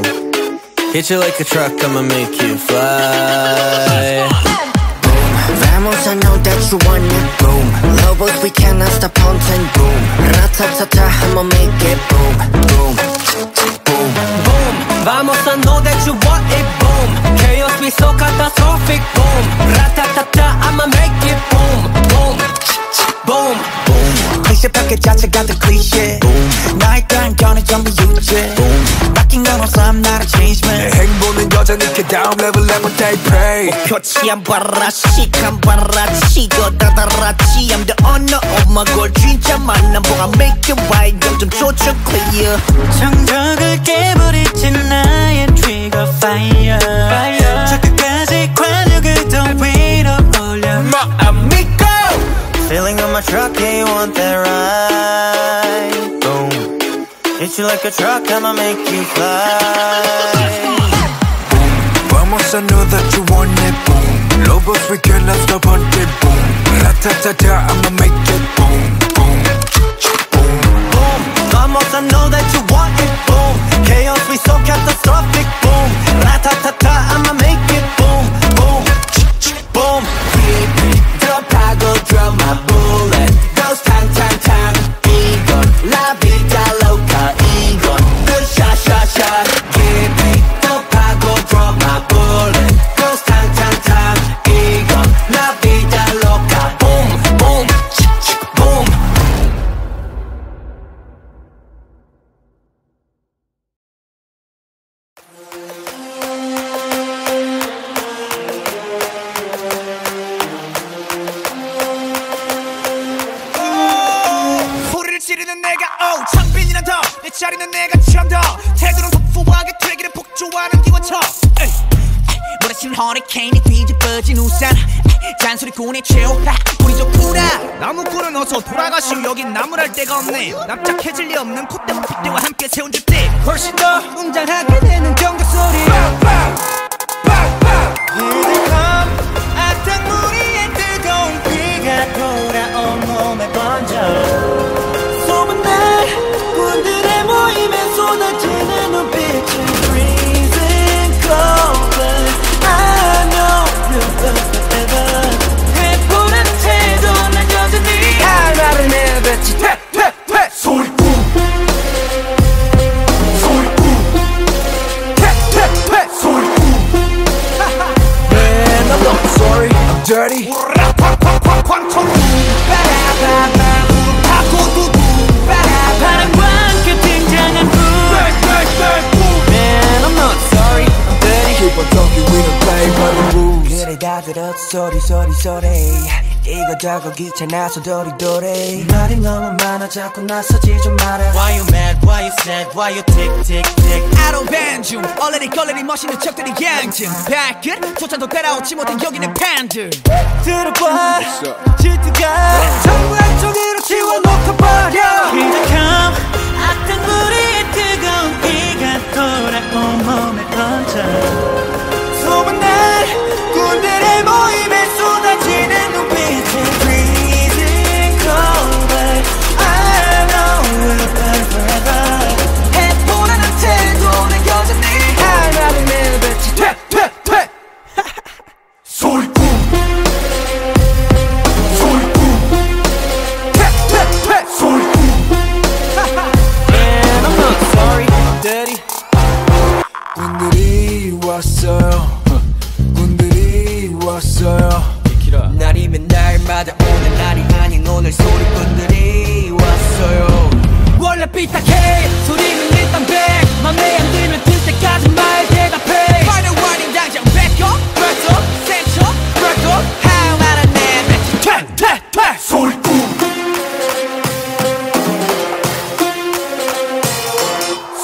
Hit you like a truck, I'ma make you fly. Vamos, I know that you want it, boom. Lobos, we cannot stop hunting, boom. Ratatata, I'ma make it, boom, boom, boom, boom. Vamos, I know that you want it, boom. Chaos, we so catastrophic, boom. Ratatata, I'ma make it, boom, boom, boom, boom. 클리셰 파켓 자체가 더 클리셰. 나의 딴 전부 유죄. 바뀐 건 없어, I'm not a change man. 내 행보는 여전히 그 다음 레벨에 못 take pray. 표치 안 봐라 시간 봐라 치고 다다라치 I'm the owner of my goal. 진짜 만남 보가 make it right. 점점 조절 clear. 정적을 깨버리진 나의 trigger fire. 저 끝까지 관역을 더 위로 올려. 마음이고 Feeling on my truck, yeah, you want that ride? Boom. Hit you like a truck, I'ma make you fly. Vamos, I know that you want it, boom. Lobos, we cannot stop hunting, boom. Ratatata, I'ma make it, boom, boom, boom, Boom. Vamos, I know that you want it, boom. Chaos, we so catastrophic, boom. Ratatata, I'ma make it, boom, boom, boom. Drop, I go drop my bullet. Goes tang, tang, tang. 이건 La Vida Loca. 이건 good shot, shot, shot. Give me drop, I go drop my bullet. Goes tang, tang, tang. 이건 La Vida Loca. Boom, boom, boom. 소리를 지르는 내가 창빈이는 더내 자리는 내가 참 더 태도는 터프하게 되기를 폭주하는 기관차 몰아치는 허리케인이 뒤집어진 우산 잔소리꾼의 최후 우리 좋구나 나무꾼은 어서 돌아가시오 여긴 나무랄 데가 없네 납작해질 리 없는 콧대와 핏대와 함께 세운 주택 훨씬 더 웅장하게 되는 경적 소리 Here they come 악당물이 쾅쾅쾅쾅 천둥 빠라바바 파고두두 바람과 함께 등장한 불 Man I'm not sorry I'm dirty Keep on talking we don't play by the rules 그래 다 들었어 소리 이거저거 귀찮아서 도리도리 말이 너무 많아 자꾸 나서지 좀 마라 Why you mad, why you sad, why you tick tick tick 아로 밴중 얼레리 걸레리 멋있는 척들이 양증 발끝 조차도 따라오지 못한 여기는 팬들 들어봐 질투가 전부 한쪽으로 지워놓고버려 기적함 악한 불이 뜨거운 피가 돌아온 몸에 퍼져 소문난 군대의 모임에 쏟아지는 눈빛이 Freezing cold but I know we'll burn forever 해보라는 태도는 여전히 할 말을 내뱉지 퇴 소리꿈 퇴 소리꿈 Man I'm not sorry I'm dirty 군들이 왔어요 군들이 왔어요 날이면 날마다 오는 날이 아닌 오늘 소리꾼들이 왔어요 원래 삐딱해 소리는 일단 백 맘에 안 들면 들 때까지 말 대답해 Final warning 당장 back up Back up Set up Back up 할 말은 내뱉지 퇴 소리꿈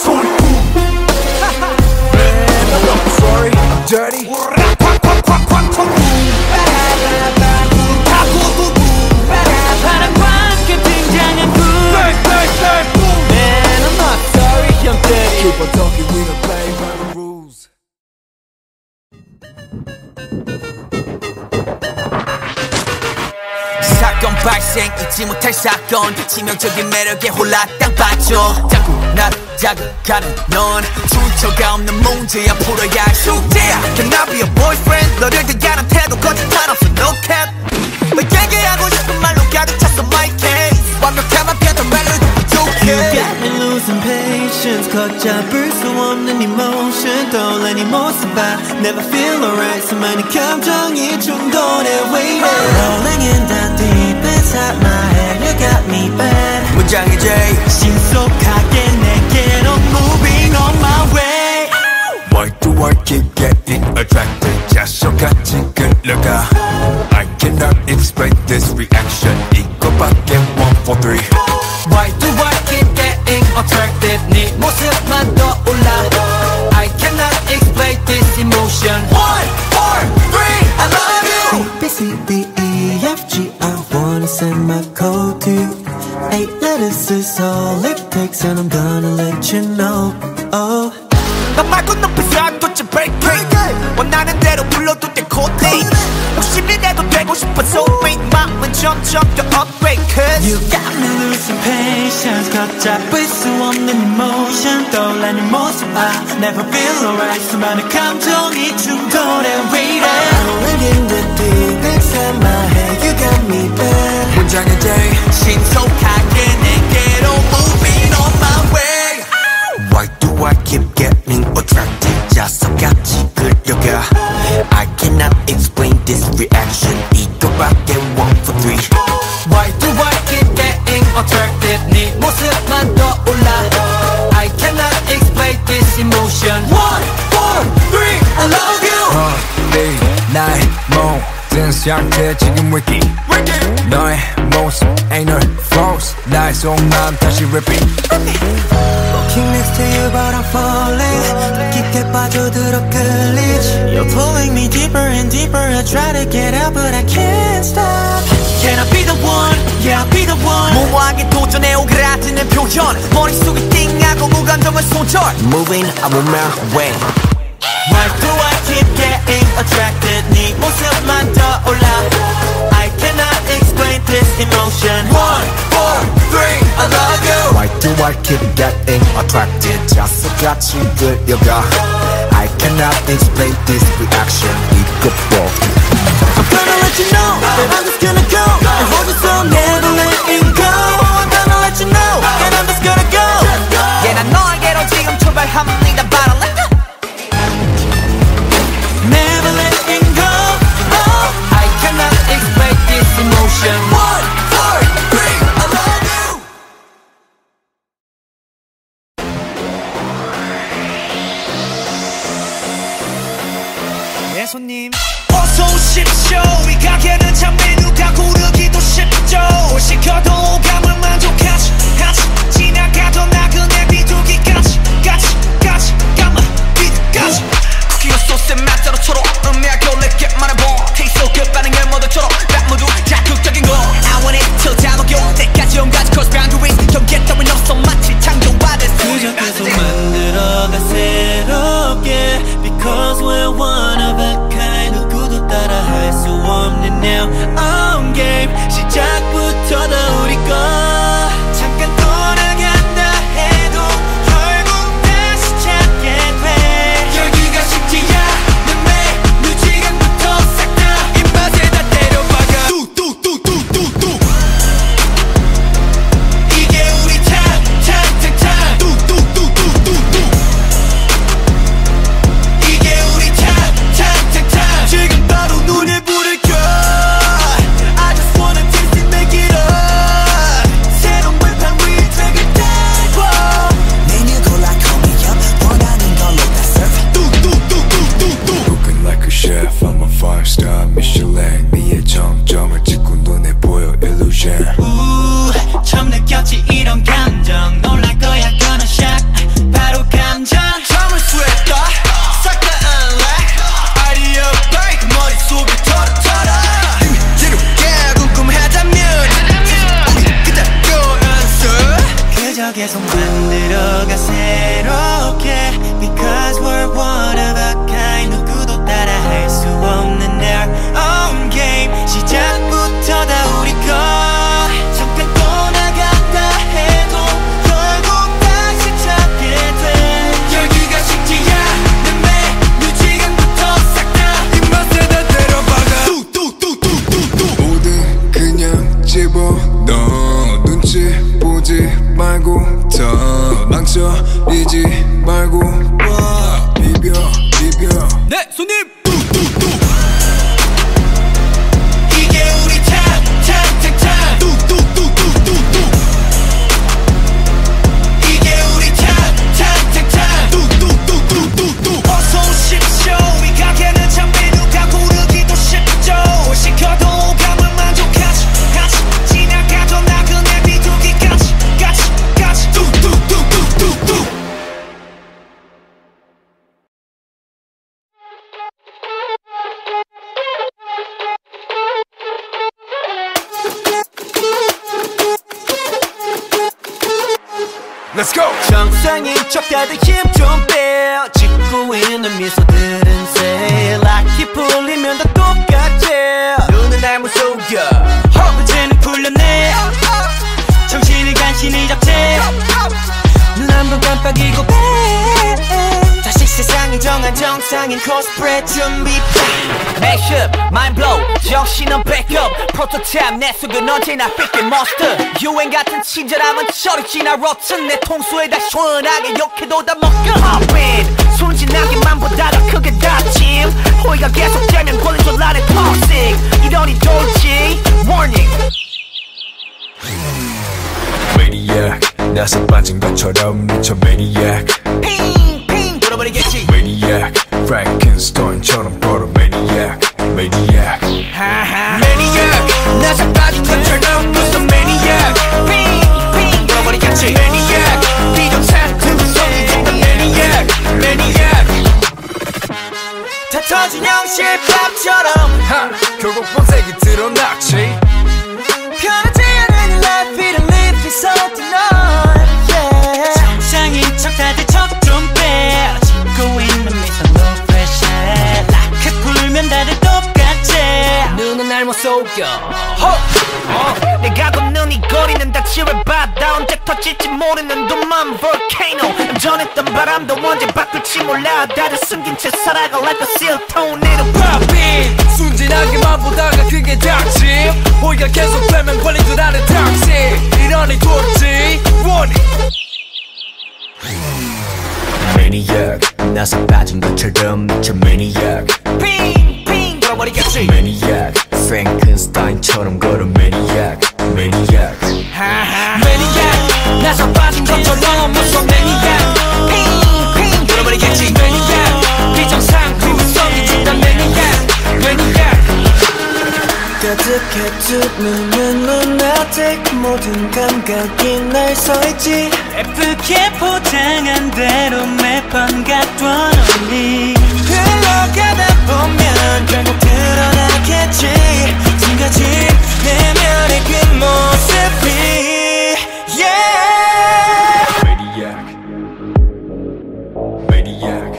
소리꿈 Man I'm not sorry I'm dirty 쾅쾅쾅쾅 천둥 바람과 함께 등장한 불 Man I'm not sorry I'm dirty Keep on talking we don't play by the rules 사건 발생 잊지 못할 사건 치명적인 매력에 홀라 땅 빠져 자꾸 나를 자극하는 넌 출처가 없는 문제야 풀어야 할 숙제야 Can I be a boyfriend 너를 대하는 태도 거짓말 없어 no cap 너 얘기하고 싶은 말로 가득 찼어 my case 완벽한 편한 멜로디 You 부족해 got me losing patience 걷잡을 수 없는 emotion 떠올라 네 모습 봐 Never feel alright 수많은 감정이 충돌해 waiting Rolling in the deep inside my head You got me bad 문장의 J 신속하게 내게로 moving on my way Why do I keep getting attracted 자석같이 끌려가 I cannot explain this reaction 이거밖에 1, 4, 3 Why do I keep getting attracted 네 모습만 떠올라 I cannot explain this emotion 1, 4, 3 I love you A, B, C, D, E, F, G I wanna send my code to you 8 letters is all it takes and I'm gonna let you know Oh 너 말고 높이서 안 돋지 breaking 원하는 대로 불러도 돼 코딩 욕심이라도 되고 싶어 soulmate 마음은 점점 더 upgrade cause You got me losing patience 걷잡을 수 없는 emotion 떠올라 네 모습 봐 Never feel alright 수많은 감정이 충돌해 waiting Rolling in the deep inside my head You got me bad 문장의 J 신속하게 내게로 moving on my way Why do I keep getting attracted 자석같이 끌려가 I cannot explain this reaction 이거밖에 1, 4, 3 Why do I keep getting attracted 네 모습만 떠올라 I cannot explain this emotion 1, 4, 3 I love you 나의 모든 상태 지금 wiki 너의 모습 ain't no false 나의 속마음 다시 repeat Walking next to you but I'm falling 깊게 빠져들어 끌리지 You're pulling me deeper and deeper I try to get out but I can't stop Can I be the one? Yeah I'll be the one 무모하게 도전해 오그라드는 표현 머릿속이 띵하고 무감정은 손절 Moving I'm on my way Why do I keep getting attracted 네 모습만 떠올라 I cannot explain this emotion 1, 4, 3 I love you Why do I keep getting attracted 자석같이 끌려가 I cannot explain this reaction 이것도 I'm gonna let you know that I'm just gonna go and hold you so never letting go I'm gonna let you know and I'm just gonna go Yeah 난 너에게로 지금 출발합니다 But I let go Never letting go I cannot explain this 처음 느꼈지 이런 감정 놀랄 거야 gonna shock 바로 감정 잠을 쇠했다 싹 다 unlock 아이디어 바이크 머릿속에 털어 지루게 궁금하다면 우리 그대로였어 그저 계속 만들어가 새롭게 Because we're one of a kind 누구도 따라할 수 없는 our own game 시작부터 다 우리 거 잠깐 떠나갔다 해도 결국 다시 찾게 돼 열기가 식지야 내 메뉴 지금부터 싹 다 입맛에 다 때려박아 뚜뚜뚜뚜뚜뚜 모든 그냥 집어넣어 눈치 보지 말고 더 망설이지 말고 비벼 네 손님 이게 우리 탕탕탕탕 뚜뚜뚜뚜뚜뚜 이게 우리 탕탕탕탕 뚜뚜뚜뚜뚜뚜 어서 오십시오 이 가게는 참 메뉴가 고르기도 쉽죠 시켜도 감을 만족하지 같이 지나가도 나그네 비둘기까지 뚜뚜뚜뚜뚜뚜 Let's go 정상인 척 다들 힘 좀 빼 짓고 있는 미소들은 새 락이 풀리면 다 똑같지 눈은 날 무속여 허브제는 풀렸네 정신을 간신히 잡채 눈 한 번 깜빡이고 다시 세상이 정한 정상인 코스프레 준비 Mashup, mind blow, 정신은 backup 프로토타입 내 속은 언제나 삐끗 monster 유행 같은 친절함은 저리 지나 rotten 내 통수에 다 시원하게 욕해도 다 먹여 Hop in, 순진하게만 보다가 크게 다짐 호의가 계속되면 권리줄 아래 toxic 이러니 돌지 warning Maniac 나서 빠진 것처럼 미쳐 Maniac 핑핑 돌아버리겠지 Maniac Frankenstein처럼 걸어 Maniac Maniac Maniac 나서 빠진 것처럼 무슨 Maniac 핑핑 돌아버리겠지 Maniac 비정상 두성이 된다 Maniac Maniac 다 터진 형실밥처럼 결국 본색이 드러났지 편하지 않은 life 이런 live is something on yeah 정상인 척 다들 척 좀 빼 짓고 있는 미소 no pressure 락해 풀면 다들 똑같지 눈은 날 못 속여 내가 걷는 이 거리는 다 지뢰바다 언제 터질지 모르는 둠만 volcano 전했던 바람도 언제 바꿀지 몰라 다들 숨긴 채 살아가 like a seal tone in a Pop in 순진하게만 보다가 그게 닥침 호의가 계속되면 걸린 줄 아는 toxic 이러니 돌지 warning Maniac 나서 빠진 것처럼 미쳐 Maniac 핑핑 돌아버리겠지 Maniac Frankenstein처럼 걸어 Maniac Maniac Maniac 나서 빠진 것처럼 무슨 Maniac 핑핑 돌아버리겠지 Maniac 비정상 구성이 진다 Maniac Maniac 가득해 두 눈은 lunatic 모든 감각이 날 서있지 예쁘게 포장한 대로 매번 갖던 언니 흘러가다 보면 결국 드러나겠지 지금까지 내면의 그 모습이 yeah Maniac Maniac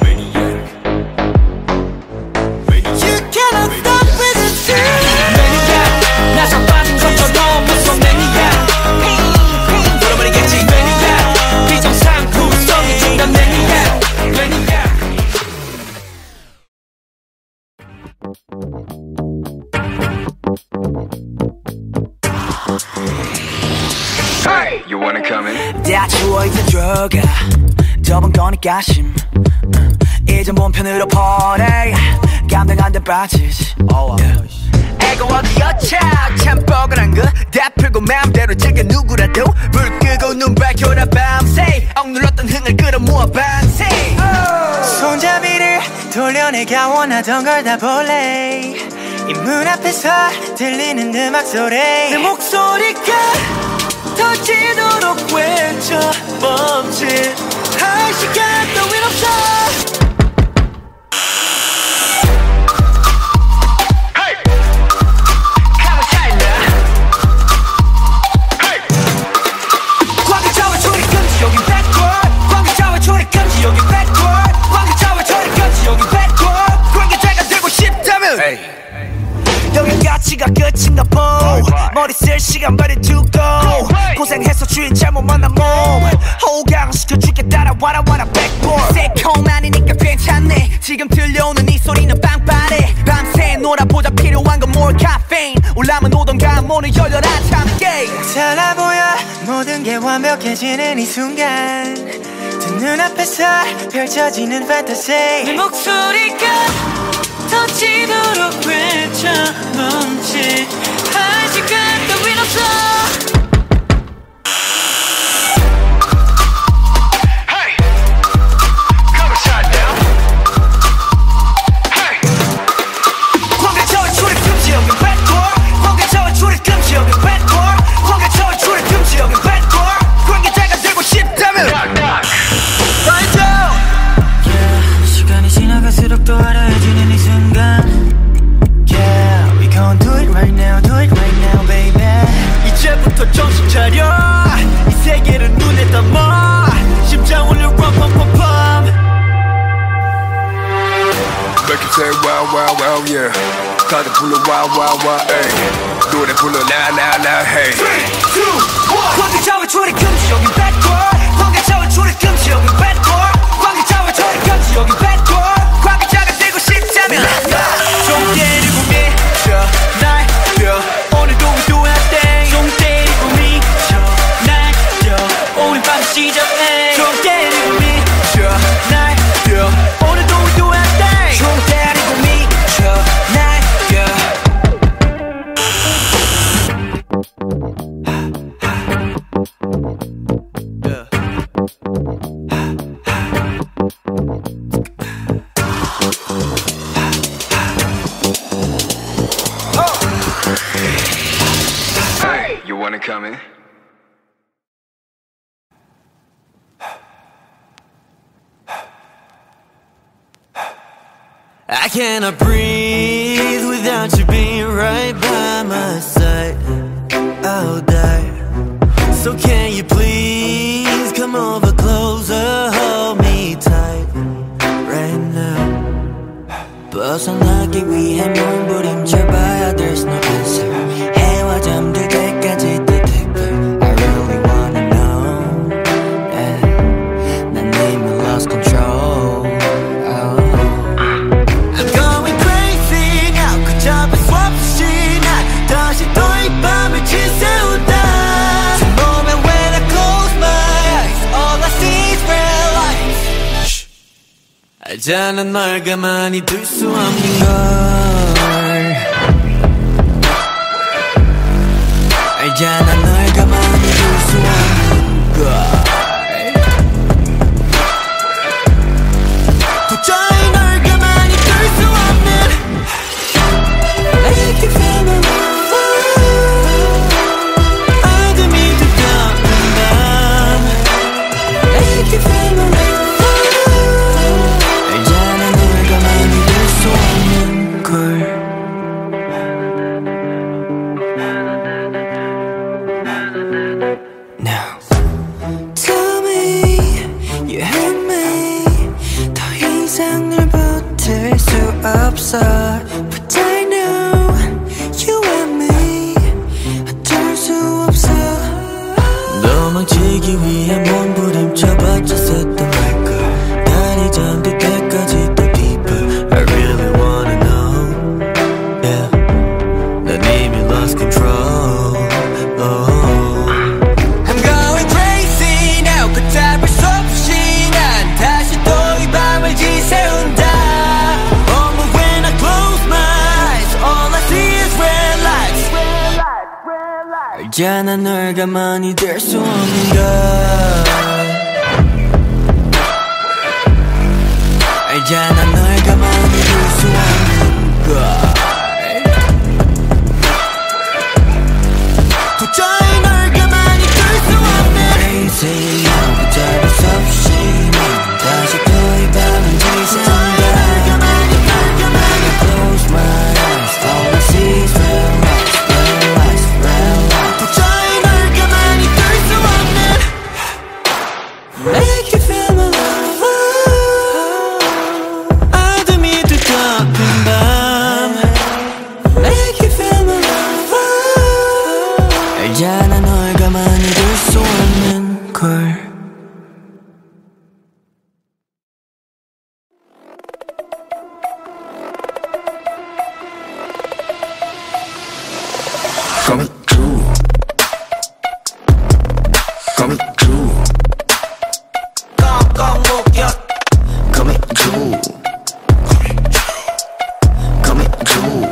Maniac You cannot stop with the truth Maniac 나서 빠진 것처럼 무슨 Maniac 핑핑 돌아버리겠지 Maniac 비정상 구성이 진다 Maniac Maniac Hey, you wanna come in? 다 주워있어 들어가 저번 거니까 심 이제 몸편으로 보내 감당 안 돼 빠지지 애고 어디 여차 참 뻐근한 거 다 풀고 마음대로 즐겨 누구라도 불 끄고 눈 밝혀라 밤새 억눌렀던 흥을 끌어모아 반세 손잡이를 돌려내가 원하던 걸 다 볼래 이 눈앞에서 들리는 음악 소리 내 목소리가 터지도록 외쳐 멈칫할 시간 따윈 없어 가치가 끝인가 보 머리 쓸 시간 버려두고 고생해서 주인 잘못 만난 몸 호강시켜줄게 따라와라 backboard 새콤하니까 괜찮네 지금 들려오는 이 소리는 빵빠레 밤새 놀아보자 필요한 건 more caffeine 올라면 오던가 문을 열려라 참게 달라 보여 모든 게 완벽해지는 이 순간 두 눈앞에서 펼쳐지는 판타지 내 목소리가 터지도록 외쳐 멈칫할 시간 따윈 없어 Hey, come and shut down Hey 광가차와 초리 금지 여긴 backward 광가차와 초리 금지 여긴 backward 광가차와 초리 금지 여긴 backward 관계자가 되고 싶다면 Find out Yeah, 시간이 지나갈수록 더 알아해지는 이 순간 Yeah, we gon' do it right now baby 이제부터 정신 차려 이 세계를 눈에 담아 심장 울려 럼럼럼럼 Make it say wow wow wow yeah 다들 불러 wow wow wow ay 노래 불러 now now now hey 3, 2, 1 관계자와 초리 금지 여긴 backward 관계자와 초리 금지 여긴 backward 관계자와 초리 금지 여긴 backward 관계자가 되고 싶다면 좀 때리고 미쳐 날려 오늘도 we do our thing 좀 때리고 미쳐 날려 오늘 밤 시작해 좀 때리고 미쳐 날려 오늘도 we do our thing 좀 때리고 미쳐 날려 Hey, you wanna come in? I cannot breathe without you being right by my side. I'll die. So can you please come over closer, hold me tight right now. 벗어나기 위해 몸부림쳐봐야 there's no answer. 해와 잠들 때까지 detective. I really wanna know. Yeah. 난 이미 lost control. I'm going crazy now. 그 잡을 수 없이 난 다시 또 이 밤을 지새운다. The moment when I close my eyes, all I see is red lights. 알잖아 널 가만히 둘 수 없는 걸. 알잖아 널 가만히 둘 수 없는 걸. 도저히 널 가만히 둘 수 없는. I can feel my love. 어둠이 두꺼운 밤. I can feel my love. 알잖아 널 가만히 둘 수 없는 걸. Now tell me you hate me. 더 이상 널 버틸 수 없어. But I know you and me. 어쩔 수 없어. 도망치기 위해 몸부림쳐봤자 썼던 말걸. 달이 잠들 때까지 더 deeper. I really wanna know. Yeah. 난 이미 lost control. Oh. I'm going crazy now. 그 잡을 수 없이 난 다시 또 이 밤을 지새운다. Oh, but when I close my eyes, all I see is red lights. 알잖아 널 가만히 둘 수 없는 걸. 알잖아 널 가만히 둘 수 없는 걸. coming true, coming true, 꽁꽁 묶여 coming true, coming true.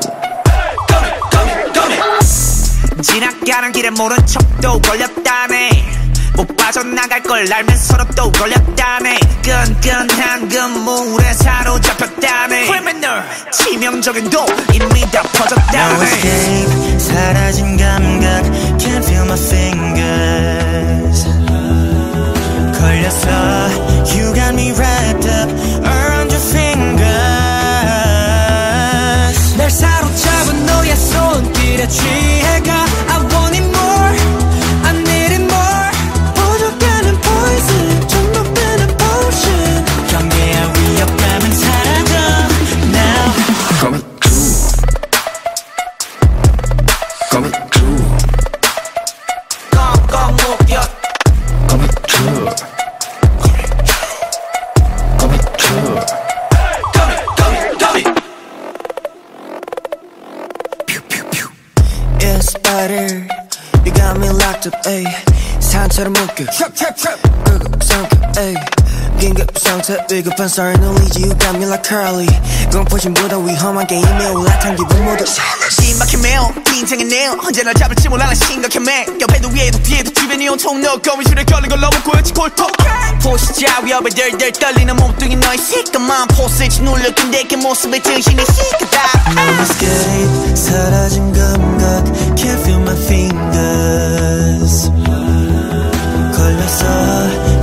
지나가는 길에 모른 척도 걸렸다네 못 빠져나갈 걸 알면서도 또 걸렸다네 끈끈한 그물에 사로잡혔다네 criminal 치명적인 도 이미 다 퍼졌다네 No escape 사라진 감각 Can't feel my fingers 걸렸어 You got me wrapped up around your fingers 날 사로잡은 너의 손길에 취해가 I want it more I need it more 부족하는 poison 중독되는 potion 경계와 위협감은 사라져 Now Coming true, coming true, 꽁꽁 묶여 coming true, coming true. Yeah, spider, you got me locked up, ayy. 산처럼 묶여 끄고 삼켜, ayy. 긴급 상태 위급한 sorry no lead you got me like Carly 공포심보다 위험한 게임에 올라탄 기분 모두 신박해 매우 긴장해 내요 언제나 잡을지 몰라 심각해 매 옆에도 위에도 뒤에도 주변이 온통 너 거미줄에 걸린 걸 너무 고였지 골통 포시자 위협에 덜덜 떨리는 몸뚱이 너의 시커먼 포스지 눌렸던 내게 모습에 정신이 시끄다 No escape 사라진 감각 Can't feel my fingers 걸렸어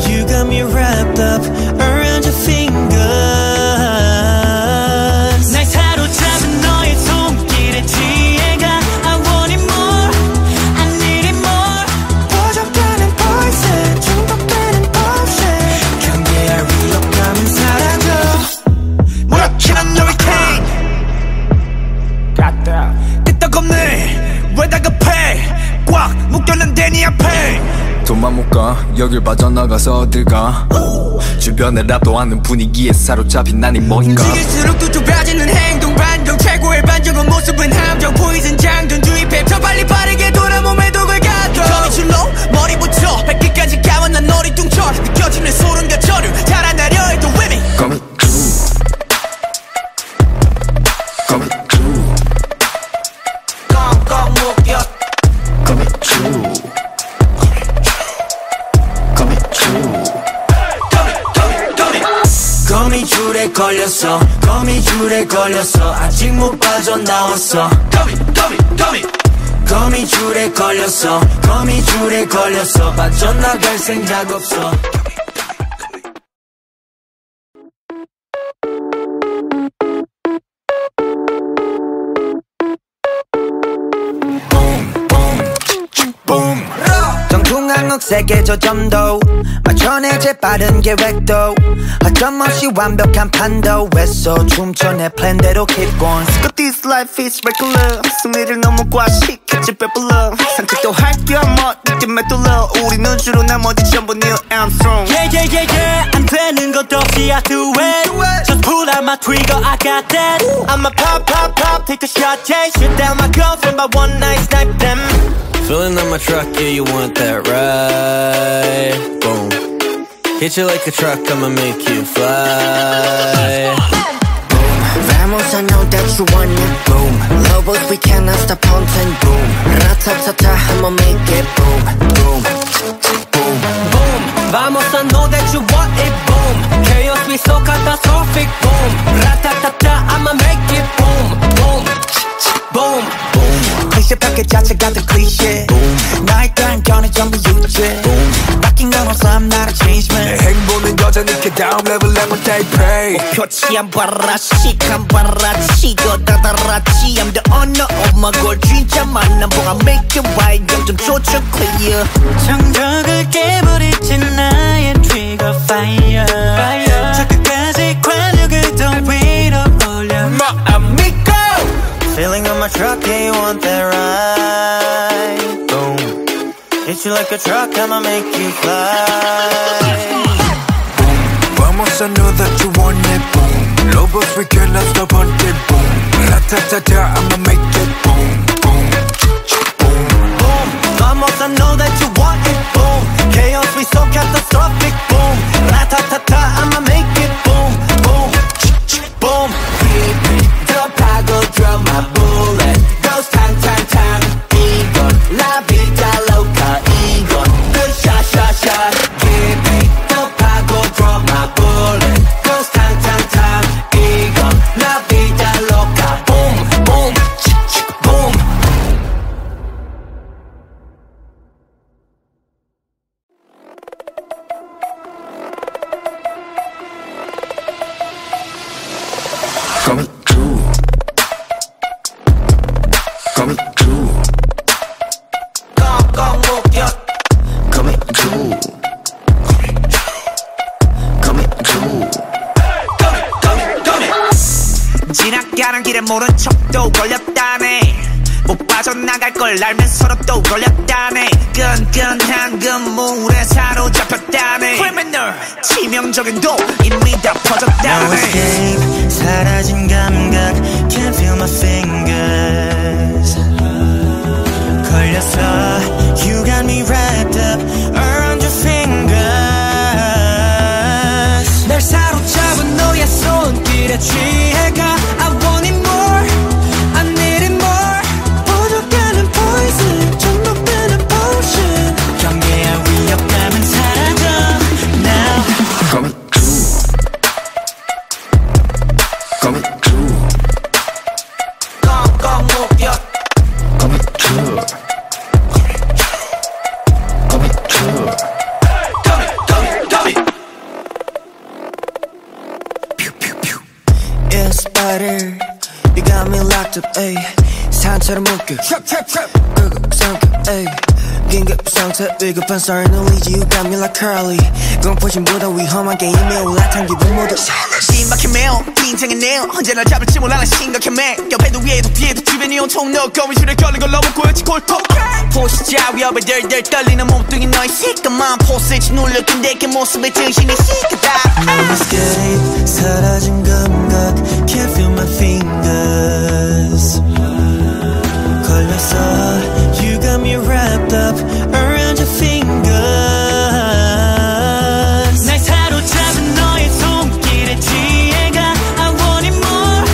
You got me wrapped up around your fingers 날 사로잡은 너의 손길에 취해가 I want it more I need it more 부족하는 poison 중독되는 potion 경계와 위협감은 사라져 몰아치는 hurricane 끄떡없네 왜 다급해 꽉 묶였는데 네 앞에 돈만 못 가 여길 빠져나가서 어딜 가 주변에 랍도 않는 분위기에 사로잡힌 난이 뭔가 움직일수록 또 좁아지는 행동 반경 최고의 반전은 모습은 함정 포이즌 장전 주입해 더 빨리 빠르게 돌아 몸에 독을 가둬 거미줄로 머리부터 발끝까지 감은 난 너리 뚱쳐 느껴지는 소름과 저류 달아나려 해도 위미 Coming true, coming true, 꽁꽁 묶여 coming true, coming true. 거미줄에 걸렸어 거미줄에 걸렸어 아직 못 빠져나왔어 거미줄에 걸렸어 거미줄에 걸렸어 빠져나갈 생각 없어 정중앙흑색의 저점도 맞춰내 재빠른 계획도 어쩌없이 완벽한 판도에서 춤춰 내 플랜대로 keep going But this life is regular 승리를 너무 과식했지 배불러 산책도 할 겸 어디쯤에 뚫려 우리는 주로 나머지 전부 Neil Armstrong Yeah 안 되는 것 없이 I do it Just pull out my trigger I got that I'ma pop take a shot yeah shoot down my girlfriend by one night snipe them Filling up my truck, yeah, you want that ride? Boom. Hit you like a truck, I'ma make you fly. Boom, vamos, I know that you want it. Boom, lobos, we cannot stop hunting. Boom, ratatata, I'ma make it. Boom, boom, boom, Boom Vamos, I know that you want it. Boom Chaos, we so catastrophic. Boom Ratatata, I'ma make it. Boom Boom Boom 클리셰 파켓 자체가 더 클리셰 나에 따른 견해 전부 유죄 바뀐 건 없어 I'm not a change man 내 행보는 여전히 그 다음 레벨에 못 대입해 표치 안 봐라 시간 봐라 치고 다다라치 I'm the owner of my goal 진짜 만남 보가 make it right 점점 조절 clear 정적을 깨버리지 나의 trigger fire 저 끝까지 관역을 더 위로 올려 마음이고 Feeling on my truck, yeah, you want that ride? Boom. Hit you like a truck, I'ma make you fly. Boom, vamos, I know that you want it. Boom, lobos, we cannot stop hunting. Boom, ratatata, I'ma make it. Boom, boom, boom. Coming true. 꽁꽁 묶여 Coming true. Coming true. 지나가는 길에 모른 척도 걸렸다네 못 빠져나갈 걸 알면서도 또 걸렸다네 끈끈한 그물에 사로잡혔다네 criminal 치명적인 도 이미 다 퍼졌다네 No escape 사라진 감각 Can't feel my fingers 걸렸어 You got me wrapped up around your fingers 날 사로잡은 너의 손길에 취해가 I want it more I need it more 부족하는 poison 중독되는 potion 경계의 위협감은 사라져 Now Coming true. Coming true. 꽁꽁 묶여 Coming true. Coming true. Yeah, spider, you got me locked up, ayy. 산처럼 묶여. 끄고 삼켜, ayy. 긴급 상태 위급한 썰는 리지 you got me like Curly. 공포심보다 위험한 게임에 올라탄 기분 모두 심각해 매우 긴장해 내요 언제나 잡을지 몰라 심각해 매 옆에도 위에도 뒤에도 주변이 온통 너 거미줄에 걸린 걸 너무 고였지 골통 포시자 위협에 덜덜 떨리는 몸뚱이 너의 시커먼 포스지 눌려 근데 그 모습에 정신이 시끄다 No escape 사라진 감각 Can't feel my fingers 걸렸어 You got me wrapped up around your fingers 날 사로잡은 너의 손길에 취해가 I want it more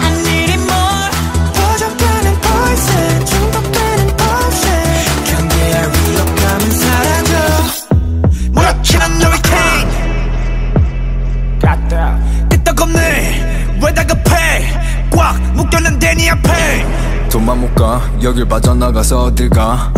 I need it more 부족하는 poison 중독되는 potion 경계의 위협감은 사라져 몰아치는 hurricane 끄떡없네 왜 다급해 꽉 묶였는데 네 앞에 돈만 못 가 여길 빠져나가서 어딜 가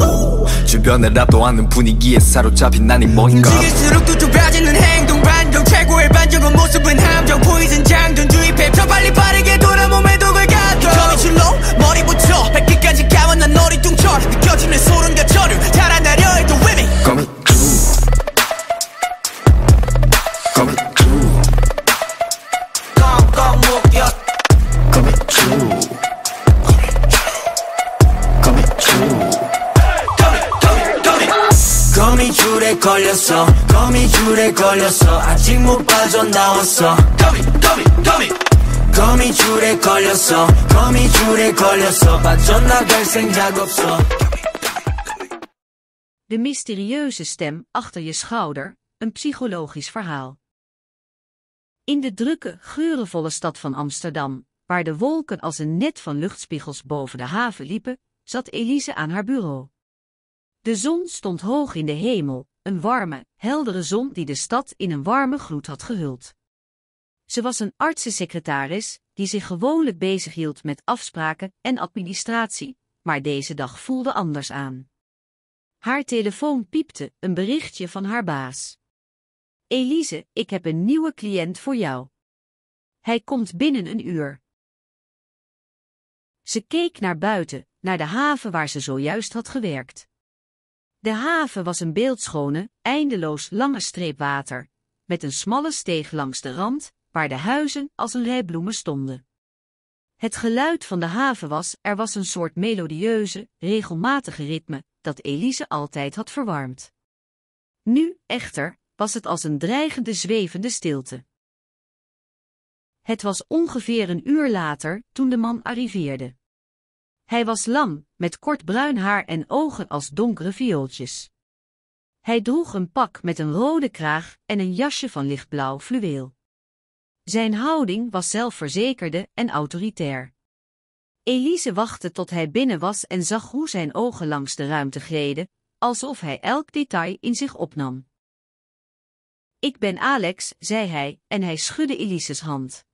주변에 랍도 않는 분위기에 사로잡힌 난이 뭔가 움직일수록 또 좁아지는 행동 반동 최고의 반전은 모습은 함정 포이즌 장전 주입해 더 빨리 빠르게 돌아 몸에 독을 가둬 거미줄로 머리부터 발끝까지 감은 난 너리 뚱쳐 느껴지는 소름과 저류 달아나려 해도 위미 Coming true. Coming true. 꽁꽁 묶여 Coming true. Coming true. 거미줄에 걸렸어 거미줄에 걸렸어 아직 못 빠져나왔어 거미줄에 걸렸어 거미줄에 걸렸어 빠져나갈 생각 없어 De mysterieuze stem achter je schouder, een psychologisch verhaal. In de drukke, geurenvolle stad van Amsterdam, waar de wolken als een net van luchtspiegels boven de haven liepen, zat Elise aan haar bureau. De zon stond hoog in de hemel, een warme, heldere zon die de stad in een warme gloed had gehuld. Ze was een artsensecretaris die zich gewoonlijk bezighield met afspraken en administratie, maar deze dag voelde anders aan. Haar telefoon piepte, een berichtje van haar baas. Elise, ik heb een nieuwe cliënt voor jou. Hij komt binnen een uur. Ze keek naar buiten, naar de haven waar ze zojuist had gewerkt. De haven was een beeldschone, eindeloos lange streep water, met een smalle steeg langs de rand, waar de huizen als een rij bloemen stonden. Het geluid van de haven was een soort melodieuze, regelmatige ritme, dat Elise altijd had verwarmd. Nu, echter, was het als een dreigende zwevende stilte. Het was ongeveer een uur later, toen de man arriveerde. Hij was lang, met kort bruin haar en ogen als donkere viooltjes. Hij droeg een pak met een rode kraag en een jasje van lichtblauw fluweel. Zijn houding was zelfverzekerde en autoritair. Elise wachtte tot hij binnen was en zag hoe zijn ogen langs de ruimte gleden, alsof hij elk detail in zich opnam. Ik ben Alex, zei hij, en hij schudde Elise's hand.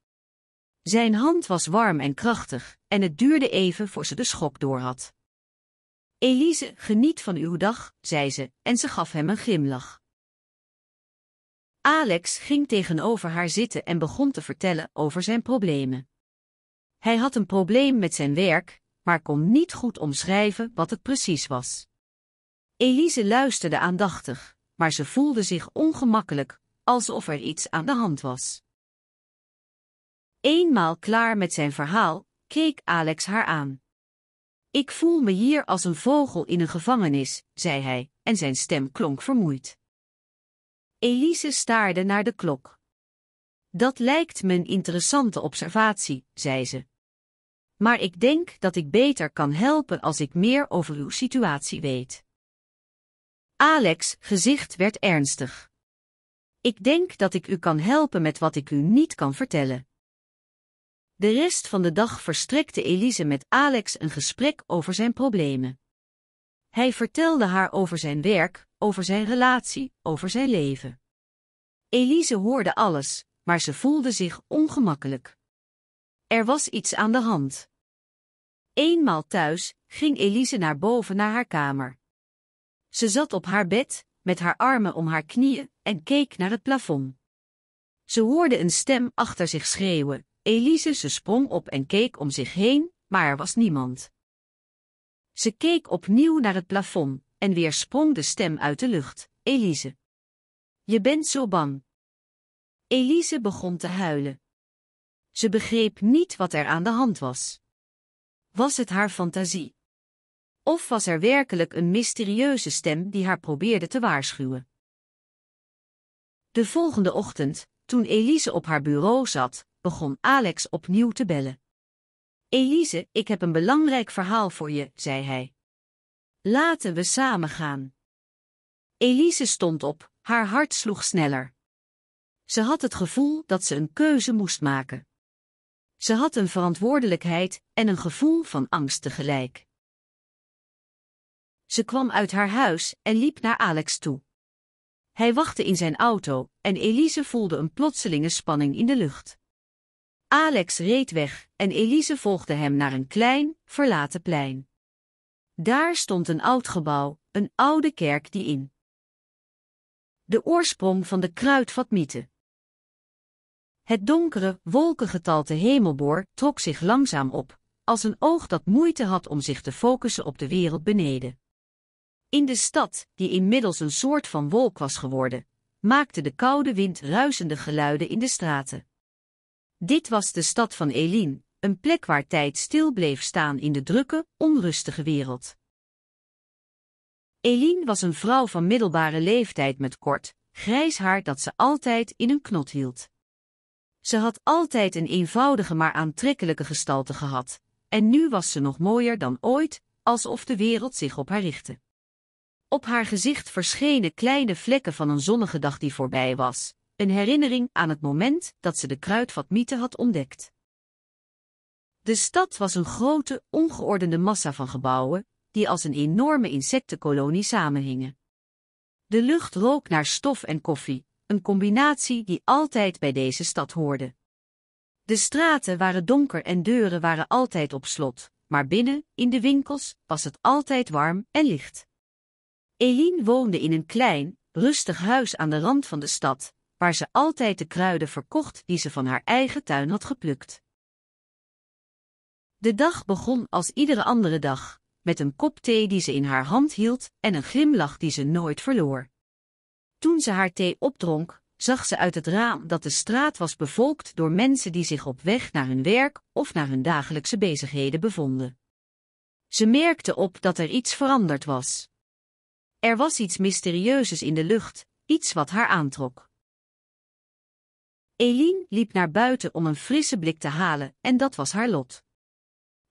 Zijn hand was warm en krachtig, en het duurde even voor ze de schok doorhad. Elise, geniet van uw dag, zei ze, en ze gaf hem een glimlach. Alex ging tegenover haar zitten en begon te vertellen over zijn problemen. Hij had een probleem met zijn werk, maar kon niet goed omschrijven wat het precies was. Elise luisterde aandachtig, maar ze voelde zich ongemakkelijk, alsof er iets aan de hand was. Eenmaal klaar met zijn verhaal, keek Alex haar aan. Ik voel me hier als een vogel in een gevangenis, zei hij, en zijn stem klonk vermoeid. Elise staarde naar de klok. Dat lijkt me een interessante observatie, zei ze. Maar ik denk dat ik beter kan helpen als ik meer over uw situatie weet. Alex' gezicht werd ernstig. Ik denk dat ik u kan helpen met wat ik u niet kan vertellen. De rest van de dag verstrekte Elise met Alex een gesprek over zijn problemen. Hij vertelde haar over zijn werk, over zijn relatie, over zijn leven. Elise hoorde alles, maar ze voelde zich ongemakkelijk. Er was iets aan de hand. Eenmaal thuis ging Elise naar boven naar haar kamer. Ze zat op haar bed, met haar armen om haar knieën, en keek naar het plafond. Ze hoorde een stem achter zich schreeuwen. Elise, ze sprong op en keek om zich heen, maar er was niemand. Ze keek opnieuw naar het plafond, en weer sprong de stem uit de lucht. Elise. Je bent zo bang. Elise begon te huilen. Ze begreep niet wat er aan de hand was. Was het haar fantasie? Of was er werkelijk een mysterieuze stem die haar probeerde te waarschuwen? De volgende ochtend, toen Elise op haar bureau zat, begon Alex opnieuw te bellen. Elise, ik heb een belangrijk verhaal voor je, zei hij. Laten we samen gaan. Elise stond op, haar hart sloeg sneller. Ze had het gevoel dat ze een keuze moest maken. Ze had een verantwoordelijkheid en een gevoel van angst tegelijk. Ze kwam uit haar huis en liep naar Alex toe. Hij wachtte in zijn auto en Elise voelde een plotselinge spanning in de lucht. Alex reed weg en Elise volgde hem naar een klein, verlaten plein. Daar stond een oud gebouw, een oude kerk die in de oorsprong van de kruidvatmieten. Het donkere, wolkengetalte hemelboor trok zich langzaam op, als een oog dat moeite had om zich te focussen op de wereld beneden. In de stad, die inmiddels een soort van wolk was geworden, maakte de koude wind ruisende geluiden in de straten. Dit was de stad van Eline, een plek waar tijd stil bleef staan in de drukke, onrustige wereld. Eline was een vrouw van middelbare leeftijd met kort, grijs haar dat ze altijd in een knot hield. Ze had altijd een eenvoudige maar aantrekkelijke gestalte gehad, en nu was ze nog mooier dan ooit, alsof de wereld zich op haar richtte. Op haar gezicht verschenen kleine vlekken van een zonnige dag die voorbij was, een herinnering aan het moment dat ze de kruidvatmieten had ontdekt. De stad was een grote, ongeordende massa van gebouwen, die als een enorme insectenkolonie samenhingen. De lucht rook naar stof en koffie, een combinatie die altijd bij deze stad hoorde. De straten waren donker en deuren waren altijd op slot, maar binnen, in de winkels, was het altijd warm en licht. Eline woonde in een klein, rustig huis aan de rand van de stad, waar ze altijd de kruiden verkocht die ze van haar eigen tuin had geplukt. De dag begon als iedere andere dag, met een kop thee die ze in haar hand hield en een glimlach die ze nooit verloor. Toen ze haar thee opdronk, zag ze uit het raam dat de straat was bevolkt door mensen die zich op weg naar hun werk of naar hun dagelijkse bezigheden bevonden. Ze merkte op dat er iets veranderd was. Er was iets mysterieuses in de lucht, iets wat haar aantrok. Eline liep naar buiten om een frisse blik te halen en dat was haar lot.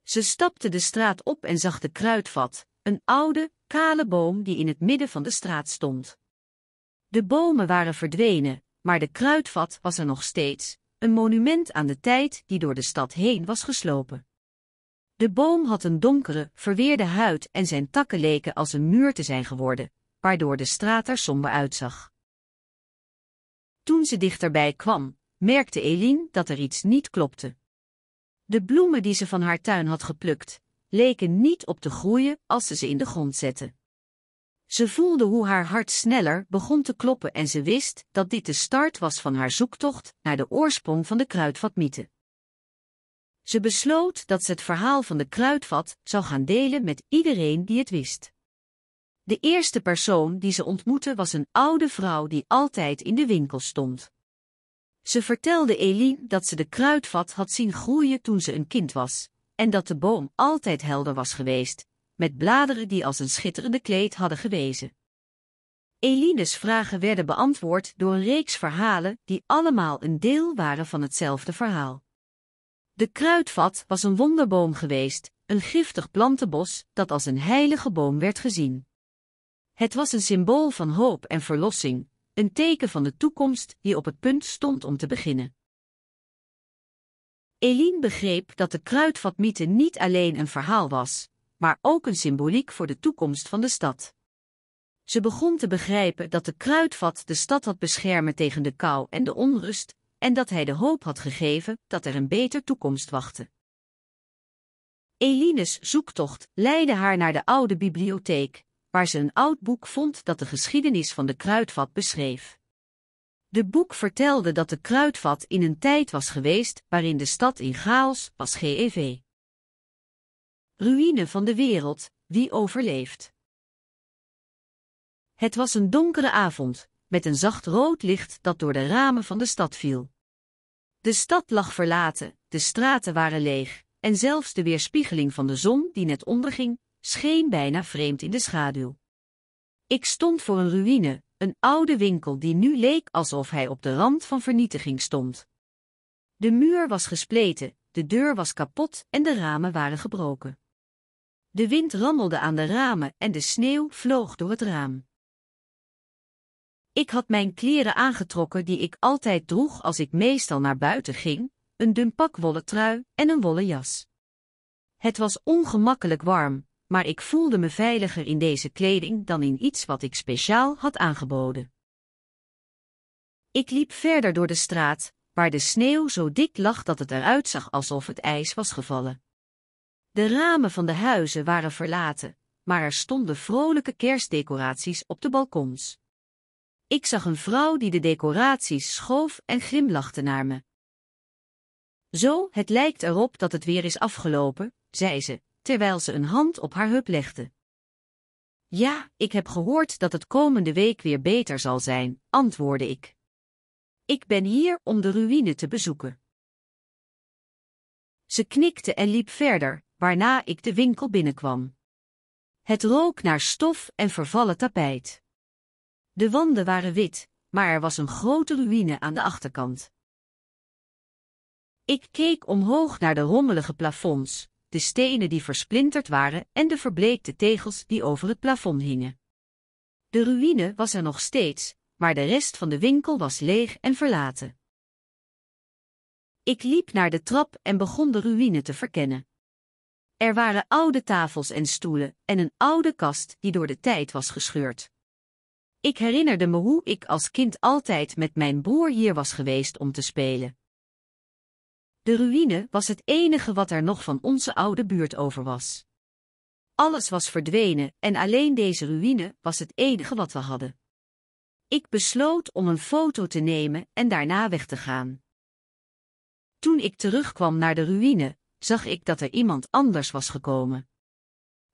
Ze stapte de straat op en zag de kruidvat, een oude, kale boom die in het midden van de straat stond. De bomen waren verdwenen, maar de kruidvat was er nog steeds, een monument aan de tijd die door de stad heen was geslopen. De boom had een donkere, verweerde huid en zijn takken leken als een muur te zijn geworden, waardoor de straat er somber uitzag. Toen ze dichterbij kwam, merkte Eline dat er iets niet klopte. De bloemen die ze van haar tuin had geplukt, leken niet op te groeien als ze in de grond zette. Ze voelde hoe haar hart sneller begon te kloppen en ze wist dat dit de start was van haar zoektocht naar de oorsprong van de kruidvatmieten. Ze besloot dat ze het verhaal van de kruidvat zou gaan delen met iedereen die het wist. De eerste persoon die ze ontmoette was een oude vrouw die altijd in de winkel stond. Ze vertelde Eline dat ze de kruidvat had zien groeien toen ze een kind was, en dat de boom altijd helder was geweest, met bladeren die als een schitterende kleed hadden gewezen. Eline's vragen werden beantwoord door een reeks verhalen die allemaal een deel waren van hetzelfde verhaal. De kruidvat was een wonderboom geweest, een giftig plantenbos dat als een heilige boom werd gezien. Het was een symbool van hoop en verlossing, een teken van de toekomst die op het punt stond om te beginnen. Eline begreep dat de kruidvatmythe niet alleen een verhaal was, maar ook een symboliek voor de toekomst van de stad. Ze begon te begrijpen dat de kruidvat de stad had beschermd tegen de kou en de onrust, en dat hij de hoop had gegeven dat er een beter toekomst wachtte. Eline's zoektocht leidde haar naar de oude bibliotheek, waar ze een oud boek vond dat de geschiedenis van de kruidvat beschreef. De boek vertelde dat de kruidvat in een tijd was geweest waarin de stad in chaos was gev. Ruïne van de wereld, wie overleeft? Het was een donkere avond, met een zacht rood licht dat door de ramen van de stad viel. De stad lag verlaten, de straten waren leeg, en zelfs de weerspiegeling van de zon die net onderging, scheen bijna vreemd in de schaduw. Ik stond voor een ruïne, een oude winkel die nu leek alsof hij op de rand van vernietiging stond. De muur was gespleten, de deur was kapot en de ramen waren gebroken. De wind rammelde aan de ramen en de sneeuw vloog door het raam. Ik had mijn kleren aangetrokken die ik altijd droeg als ik meestal naar buiten ging, een dun pak wollen trui en een wollen jas. Het was ongemakkelijk warm, maar ik voelde me veiliger in deze kleding dan in iets wat ik speciaal had aangeboden. Ik liep verder door de straat, waar de sneeuw zo dik lag dat het eruit zag alsof het ijs was gevallen. De ramen van de huizen waren verlaten, maar er stonden vrolijke kerstdecoraties op de balkons. Ik zag een vrouw die de decoraties schoof en glimlachte naar me. Zo, het lijkt erop dat het weer is afgelopen, zei ze, terwijl ze een hand op haar heup legde. Ja, ik heb gehoord dat het komende week weer beter zal zijn, antwoordde ik. Ik ben hier om de ruïne te bezoeken. Ze knikte en liep verder, waarna ik de winkel binnenkwam. Het rook naar stof en vervallen tapijt. De wanden waren wit, maar er was een grote ruïne aan de achterkant. Ik keek omhoog naar de rommelige plafonds, de stenen die versplinterd waren en de verbleekte tegels die over het plafond hingen. De ruïne was er nog steeds, maar de rest van de winkel was leeg en verlaten. Ik liep naar de trap en begon de ruïne te verkennen. Er waren oude tafels en stoelen en een oude kast die door de tijd was gescheurd. Ik herinnerde me hoe ik als kind altijd met mijn broer hier was geweest om te spelen. De ruïne was het enige wat er nog van onze oude buurt over was. Alles was verdwenen en alleen deze ruïne was het enige wat we hadden. Ik besloot om een foto te nemen en daarna weg te gaan. Toen ik terugkwam naar de ruïne, zag ik dat er iemand anders was gekomen.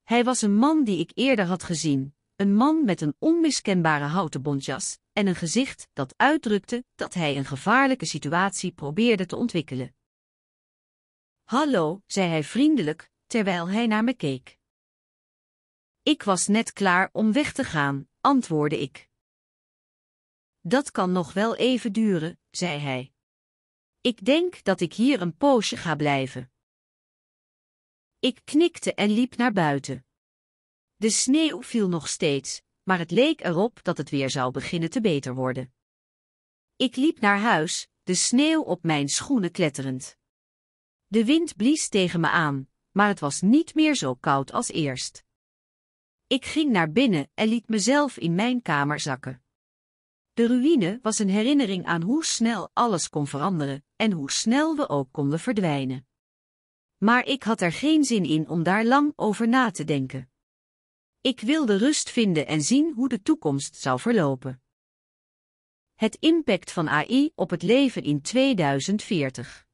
Hij was een man die ik eerder had gezien, een man met een onmiskenbare houten bontjas en een gezicht dat uitdrukte dat hij een gevaarlijke situatie probeerde te ontwikkelen. Hallo, zei hij vriendelijk, terwijl hij naar me keek. Ik was net klaar om weg te gaan, antwoordde ik. Dat kan nog wel even duren, zei hij. Ik denk dat ik hier een poosje ga blijven. Ik knikte en liep naar buiten. De sneeuw viel nog steeds, maar het leek erop dat het weer zou beginnen te beter worden. Ik liep naar huis, de sneeuw op mijn schoenen kletterend. De wind blies tegen me aan, maar het was niet meer zo koud als eerst. Ik ging naar binnen en liet mezelf in mijn kamer zakken. De ruïne was een herinnering aan hoe snel alles kon veranderen en hoe snel we ook konden verdwijnen. Maar ik had er geen zin in om daar lang over na te denken. Ik wilde rust vinden en zien hoe de toekomst zou verlopen. Het impact van AI op het leven in 2040.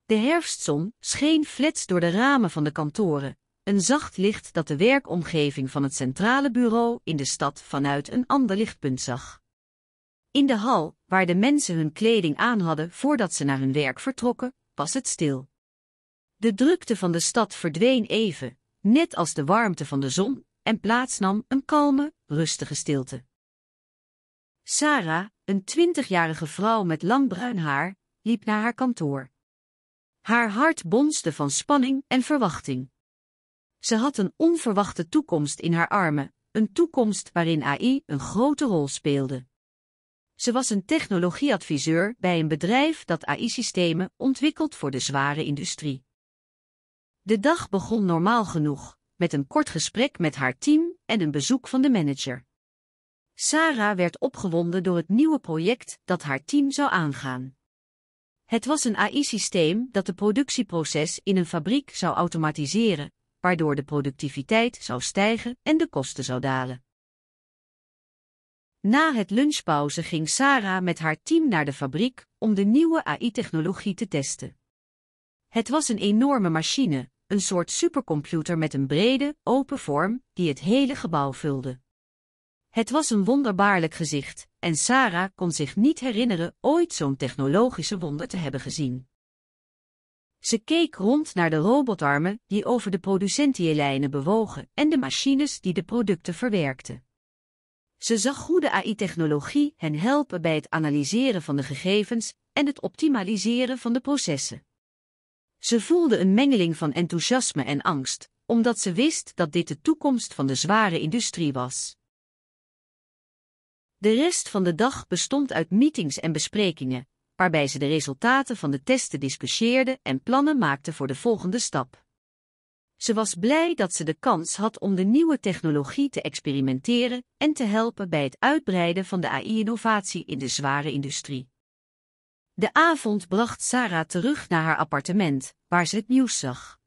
De herfstzon scheen flets door de ramen van de kantoren, een zacht licht dat de werkomgeving van het centrale bureau in de stad vanuit een ander lichtpunt zag. In de hal, waar de mensen hun kleding aan hadden voordat ze naar hun werk vertrokken, was het stil. De drukte van de stad verdween even, net als de warmte van de zon, en plaatsnam een kalme, rustige stilte. Sarah, een 20-jarige vrouw met lang bruin haar, liep naar haar kantoor. Haar hart bonsde van spanning en verwachting. Ze had een onverwachte toekomst in haar armen, een toekomst waarin AI een grote rol speelde. Ze was een technologieadviseur bij een bedrijf dat AI-systemen ontwikkelt voor de zware industrie. De dag begon normaal genoeg, met een kort gesprek met haar team en een bezoek van de manager. Sarah werd opgewonden door het nieuwe project dat haar team zou aangaan. Het was een AI-systeem dat de productieproces in een fabriek zou automatiseren, waardoor de productiviteit zou stijgen en de kosten zou dalen. Na het lunchpauze ging Sarah met haar team naar de fabriek om de nieuwe AI-technologie te testen. Het was een enorme machine, een soort supercomputer met een brede, open vorm die het hele gebouw vulde. Het was een wonderbaarlijk gezicht, en Sarah kon zich niet herinneren ooit zo'n technologische wonder te hebben gezien. Ze keek rond naar de robotarmen die over de producentielijnen bewogen en de machines die de producten verwerkten. Ze zag hoe de AI-technologie hen helpen bij het analyseren van de gegevens en het optimaliseren van de processen. Ze voelde een mengeling van enthousiasme en angst, omdat ze wist dat dit de toekomst van de zware industrie was. De rest van de dag bestond uit meetings en besprekingen, waarbij ze de resultaten van de testen discussieerden en plannen maakten voor de volgende stap. Ze was blij dat ze de kans had om de nieuwe technologie te experimenteren en te helpen bij het uitbreiden van de AI-innovatie in de zware industrie. De avond bracht Sarah terug naar haar appartement, waar ze het nieuws zag.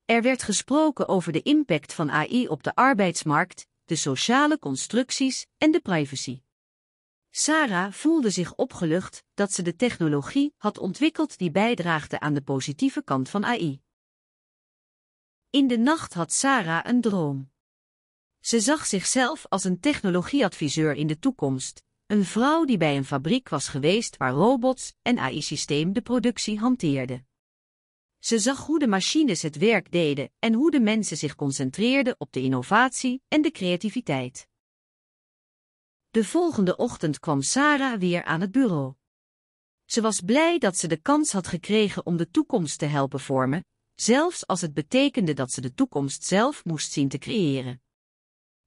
Er werd gesproken over de impact van AI op de arbeidsmarkt, de sociale constructies en de privacy. Sarah voelde zich opgelucht dat ze de technologie had ontwikkeld die bijdraagde aan de positieve kant van AI. In de nacht had Sarah een droom. Ze zag zichzelf als een technologieadviseur in de toekomst, een vrouw die bij een fabriek was geweest waar robots en AI-systeem de productie hanteerden. Ze zag hoe de machines het werk deden en hoe de mensen zich concentreerden op de innovatie en de creativiteit. De volgende ochtend kwam Sarah weer aan het bureau. Ze was blij dat ze de kans had gekregen om de toekomst te helpen vormen, zelfs als het betekende dat ze de toekomst zelf moest zien te creëren.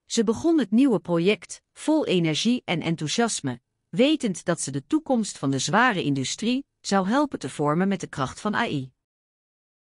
Ze begon het nieuwe project, vol energie en enthousiasme, wetend dat ze de toekomst van de zware industrie zou helpen te vormen met de kracht van AI.